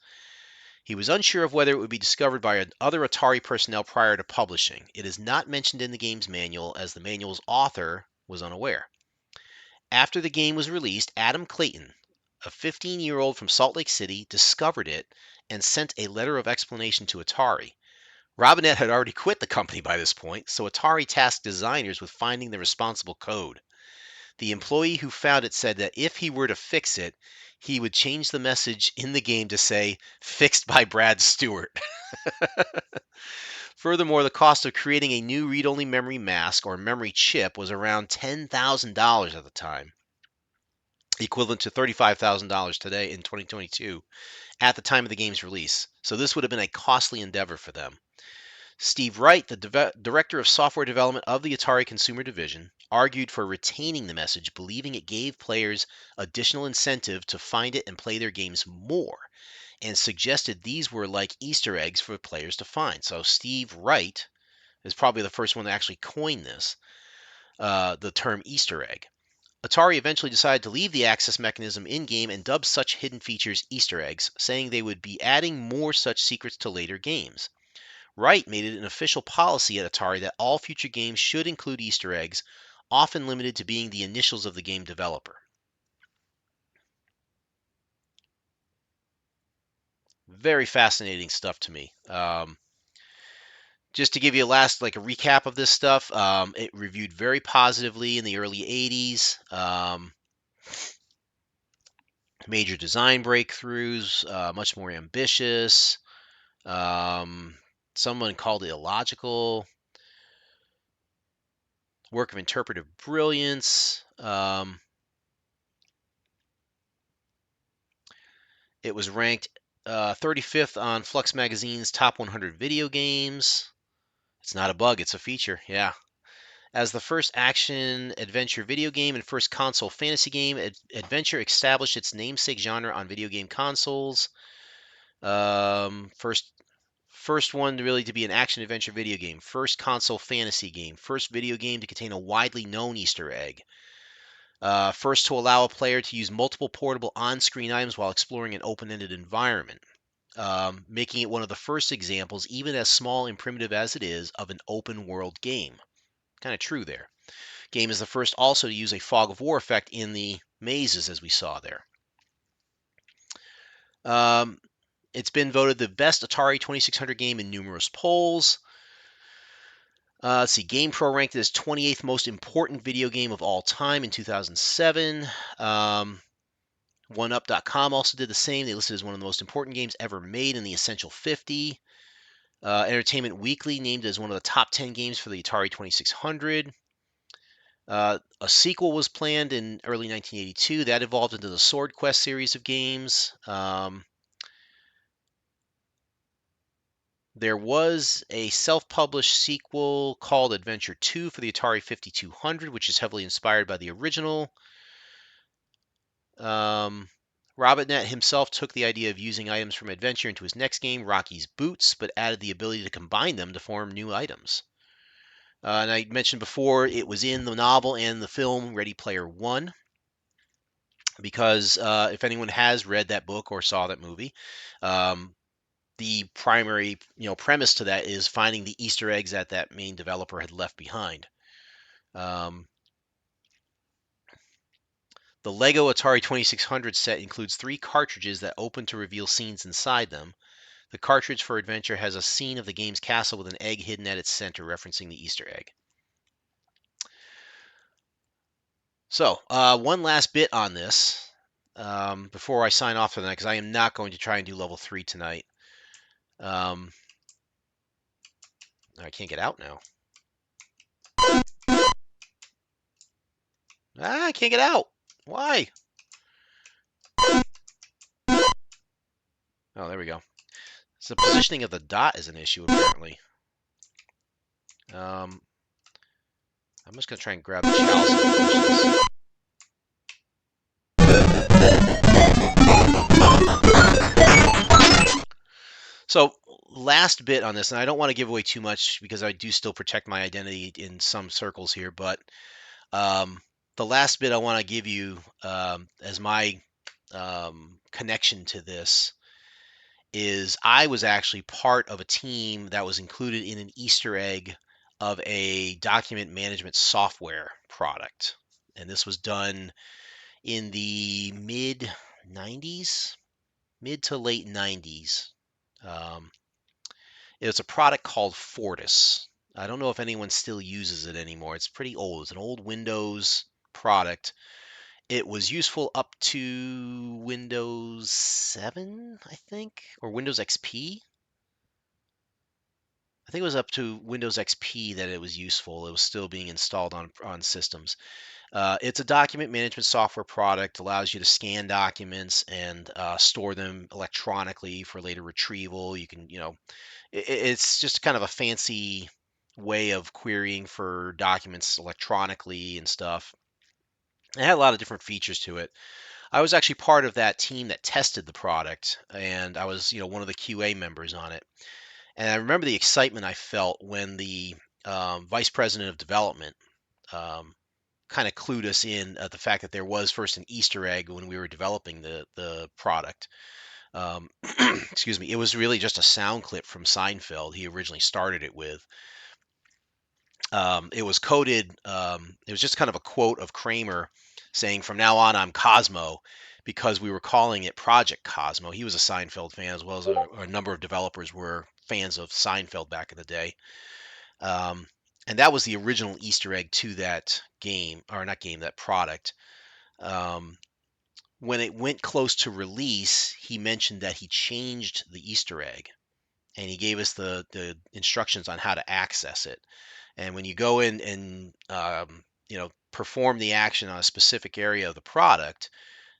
He was unsure of whether it would be discovered by other Atari personnel prior to publishing. It is not mentioned in the game's manual, as the manual's author was unaware. After the game was released, Adam Clayton, a 15-year-old from Salt Lake City, discovered it and sent a letter of explanation to Atari. Robinette had already quit the company by this point, so Atari tasked designers with finding the responsible code. The employee who found it said that if he were to fix it, he would change the message in the game to say, fixed by Brad Stewart. Furthermore, the cost of creating a new read-only memory mask or memory chip was around $10,000 at the time, equivalent to $35,000 today in 2022, at the time of the game's release. So this would have been a costly endeavor for them. Steve Wright, the director of software development of the Atari Consumer Division, argued for retaining the message, believing it gave players additional incentive to find it and play their games more, and suggested these were like Easter eggs for players to find. So Steve Wright is probably the first one to actually coin this, the term Easter egg. Atari eventually decided to leave the access mechanism in-game and dubbed such hidden features Easter eggs, saying they would be adding more such secrets to later games. Wright made it an official policy at Atari that all future games should include Easter eggs, often limited to being the initials of the game developer. Very fascinating stuff to me. Just to give you a recap of this stuff, it reviewed very positively in the early 80s. Major design breakthroughs, much more ambitious. Um, Someone called it illogical, work of interpretive brilliance. It was ranked 35th on Flux Magazine's top 100 video games. It's not a bug, it's a feature. Yeah. As the first action adventure video game and first console fantasy game, Adventure established its namesake genre on video game consoles. First one really to be an action adventure video game, first console fantasy game, first video game to contain a widely known Easter egg, first to allow a player to use multiple portable on-screen items while exploring an open-ended environment, making it one of the first examples, even as small and primitive as it is, of an open-world game. Kind of true there. Game is the first also to use a fog of war effect in the mazes, as we saw there. It's been voted the best Atari 2600 game in numerous polls. Let's see, GamePro ranked it as 28th most important video game of all time in 2007. OneUp.com also did the same. They listed it as one of the most important games ever made in the Essential 50. Entertainment Weekly named it as one of the top 10 games for the Atari 2600. A sequel was planned in early 1982. That evolved into the Sword Quest series of games. There was a self-published sequel called Adventure 2 for the Atari 5200, which is heavily inspired by the original. Robotnet himself took the idea of using items from Adventure into his next game, Rocky's Boots, but added the ability to combine them to form new items. And I mentioned before, it was in the novel and the film Ready Player One, because if anyone has read that book or saw that movie, the primary premise to that is finding the Easter eggs that main developer had left behind. The Lego Atari 2600 set includes 3 cartridges that open to reveal scenes inside them. The cartridge for Adventure has a scene of the game's castle with an egg hidden at its center, referencing the Easter egg. So, one last bit on this before I sign off tonight, because I am not going to try and do level 3 tonight. I can't get out now. I can't get out. Why? Oh, there we go. So the positioning of the dot is an issue, apparently. I'm just going to try and grab the chalice. So, last bit on this, and I don't want to give away too much because I do still protect my identity in some circles here, but the last bit I want to give you as my connection to this is I was actually part of a team that was included in an Easter egg of a document management software product. And this was done in the mid 90s, mid to late 90s. It's a product called Fortis. I don't know if anyone still uses it anymore. It's pretty old. It's an old Windows product. It was useful up to Windows 7, I think, or Windows XP. I think it was up to Windows XP that it was useful. It was still being installed on systems. It's a document management software product. Allows you to scan documents and store them electronically for later retrieval. You can, it's just kind of a fancy way of querying for documents electronically and stuff. It had a lot of different features to it. I was actually part of that team that tested the product, and I was, one of the QA members on it. And I remember the excitement I felt when the vice president of development kind of clued us in at the fact that there was first an Easter egg when we were developing the product. Excuse me. It was really just a sound clip from Seinfeld. He originally started it with. It was coded. It was just kind of a quote of Kramer saying, "From now on, I'm Cosmo," because we were calling it Project Cosmo. He was a Seinfeld fan as well as a number of developers were fans of Seinfeld back in the day. Um, and that was the original Easter egg to that game, or not game, that product. Um, when it went close to release, he mentioned that he changed the Easter egg and he gave us the instructions on how to access it. And when you go in and perform the action on a specific area of the product,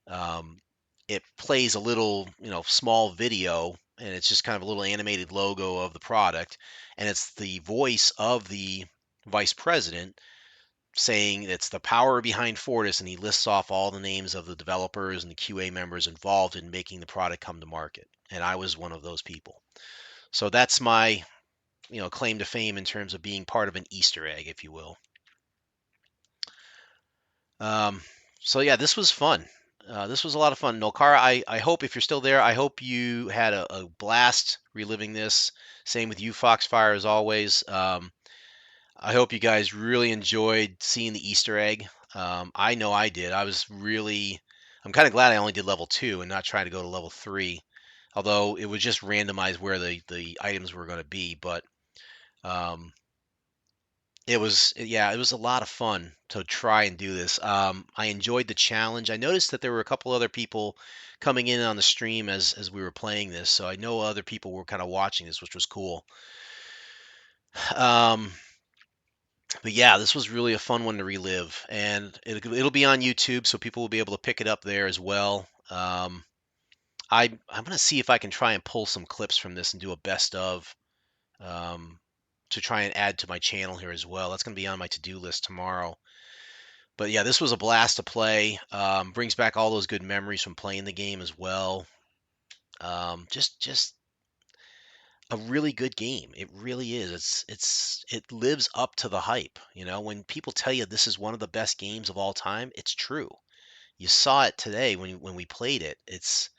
um, it plays a little small video, and it's just kind of a little animated logo of the product, and it's the voice of the vice president saying it's the power behind Fortis, and he lists off all the names of the developers and the QA members involved in making the product come to market. And I was one of those people. So that's my claim to fame in terms of being part of an Easter egg, if you will. Um, so yeah, this was fun. This was a lot of fun. Nolkara, I hope if you're still there, I hope you had a blast reliving this. Same with you, Foxfire, as always. I hope you guys really enjoyed seeing the Easter egg. I know I did. I'm kind of glad I only did level 2 and not try to go to level 3. Although it would just randomize where the items were going to be. But um, yeah, it was a lot of fun to try and do this. I enjoyed the challenge. I noticed that there were a couple other people coming in on the stream as we were playing this, so I know other people were kind of watching this, which was cool. Um, but yeah, this was really a fun one to relive, and it'll be on YouTube, so people will be able to pick it up there as well. I'm gonna see if I can try and pull some clips from this and do a best of um, to try and add to my channel here as well. That's gonna be on my to-do list tomorrow. But yeah, this was a blast to play. Brings back all those good memories from playing the game as well. Just a really good game. It really is. It lives up to the hype. When people tell you this is one of the best games of all time, it's true. You saw it today when we played it. It's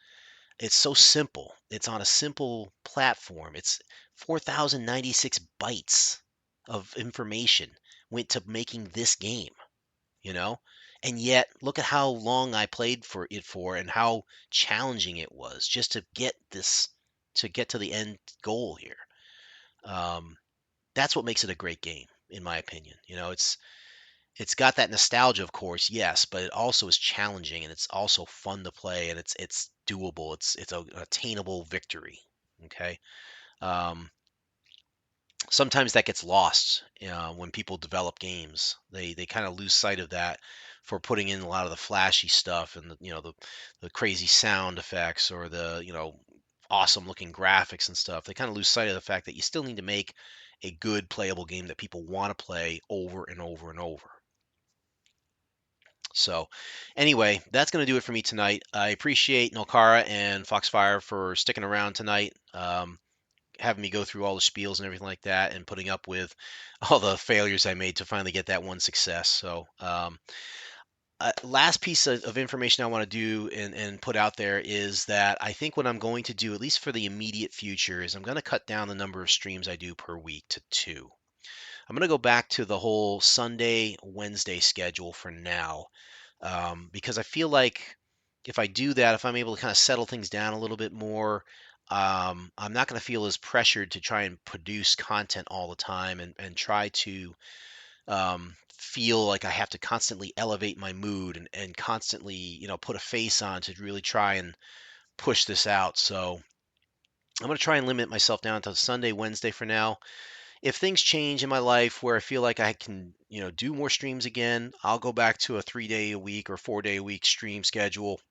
so simple. It's on a simple platform. It's 4,096 bytes of information went to making this game you know? And yet, look at how long I played for and how challenging it was just to get to the end goal here. Um, that's what makes it a great game, in my opinion. It's got that nostalgia, of course, yes, but it also is challenging and it's also fun to play and it's doable. It's an attainable victory. Okay. Um, Sometimes that gets lost when people develop games. They kind of lose sight of that for putting in a lot of the flashy stuff and the crazy sound effects or the awesome looking graphics and stuff. They kind of lose sight of the fact that you still need to make a good playable game that people want to play over and over and over. So, anyway, that's going to do it for me tonight. I appreciate Nolkara and Foxfire for sticking around tonight. Having me go through all the spiels and everything like that and putting up with all the failures I made to finally get that one success. So, last piece of information I want to do and put out there is that I think what I'm going to do, at least for the immediate future, is I'm going to cut down the number of streams I do per week to 2. I'm going to go back to the whole Sunday, Wednesday schedule for now because I feel like if I do that, if I'm able to kind of settle things down a little bit more, I'm not going to feel as pressured to try and produce content all the time and try to feel like I have to constantly elevate my mood and constantly, put a face on to really try and push this out. So I'm going to try and limit myself down to Sunday, Wednesday for now. If things change in my life where I feel like I can, do more streams again, I'll go back to a 3-day a week or 4-day a week stream schedule.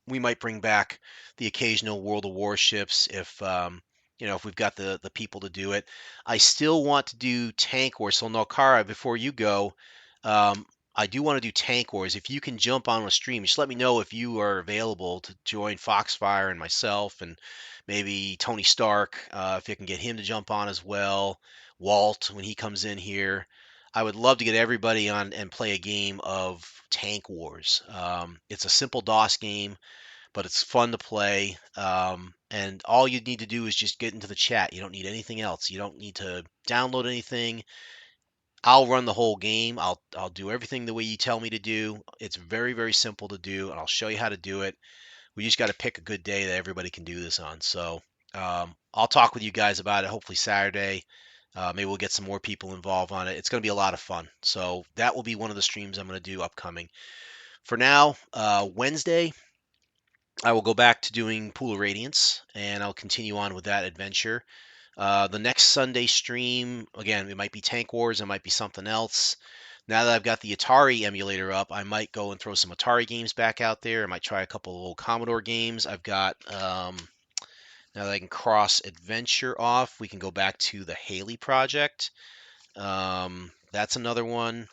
We might bring back the occasional World of Warships if we've got the people to do it. I still want to do Tank Wars. So Nalkara, before you go, um, I do want to do Tank Wars. If you can jump on a stream, just let me know if you are available to join Foxfire and myself, and maybe Tony Stark, if you can get him to jump on as well. Walt when he comes in here. I would love to get everybody on and play a game of Tank Wars. It's a simple DOS game, but it's fun to play. And all you need to do is just get into the chat. You don't need anything else. You don't need to download anything. I'll run the whole game. I'll do everything the way you tell me to do. It's very, very simple to do, and I'll show you how to do it. We just got to pick a good day that everybody can do this on. So I'll talk with you guys about it. Hopefully Saturday. Maybe we'll get some more people involved on it. It's going to be a lot of fun. So that will be one of the streams I'm going to do upcoming. For now, Wednesday, I will go back to doing Pool of Radiance, and I'll continue on with that adventure. The next Sunday stream, again, it might be Tank Wars, it might be something else. Now that I've got the Atari emulator up, I might go and throw some Atari games back out there. I might try a couple of old Commodore games. I've got, now that I can cross Adventure off, we can go back to the Haley Project. That's another one.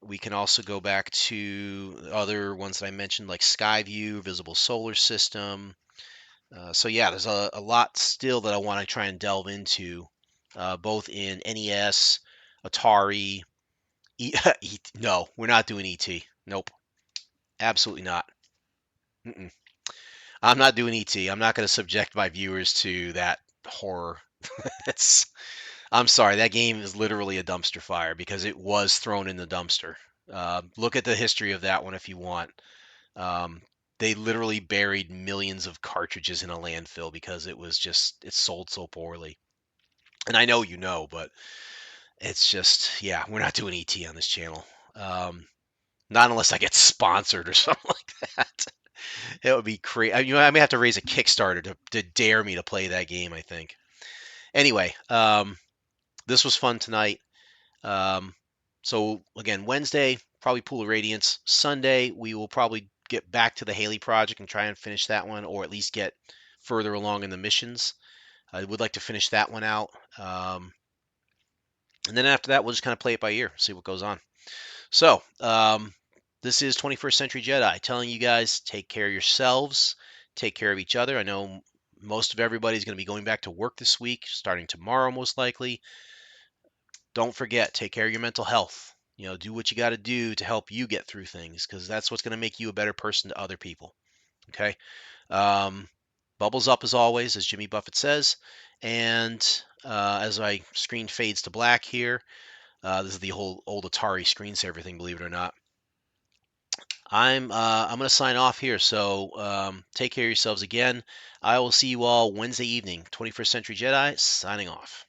We can also go back to other ones that I mentioned, like Skyview, Visible Solar System. So yeah, there's a lot still that I want to try and delve into, both in NES, Atari. No, we're not doing ET. Nope, absolutely not. Mm-mm. I'm not doing ET. I'm not going to subject my viewers to that horror. It's. I'm sorry, that game is literally a dumpster fire because it was thrown in the dumpster. Look at the history of that one if you want. Um, they literally buried millions of cartridges in a landfill because it sold so poorly. And I know you know, but it's just, yeah, we're not doing ET on this channel. Not unless I get sponsored or something like that. It would be crazy. I may have to raise a Kickstarter to dare me to play that game, I think. Anyway, this was fun tonight. Um, so again, Wednesday, probably Pool of Radiance. Sunday, we will probably get back to the Haley project and try and finish that one, or at least get further along in the missions. I would like to finish that one out. And then after that, we'll just kind of play it by ear, see what goes on. So, this is 21st Century Jedi telling you guys take care of yourselves, take care of each other. I know most of everybody's going to be going back to work this week, starting tomorrow, most likely. Don't forget, take care of your mental health. Do what you got to do to help you get through things because that's what's going to make you a better person to other people. Okay. Um, Bubbles up as always, as Jimmy Buffett says. And as my screen fades to black here, this is the whole old Atari screensaver thing, believe it or not. I'm going to sign off here. So take care of yourselves again. I will see you all Wednesday evening. 21st Century Jedi signing off.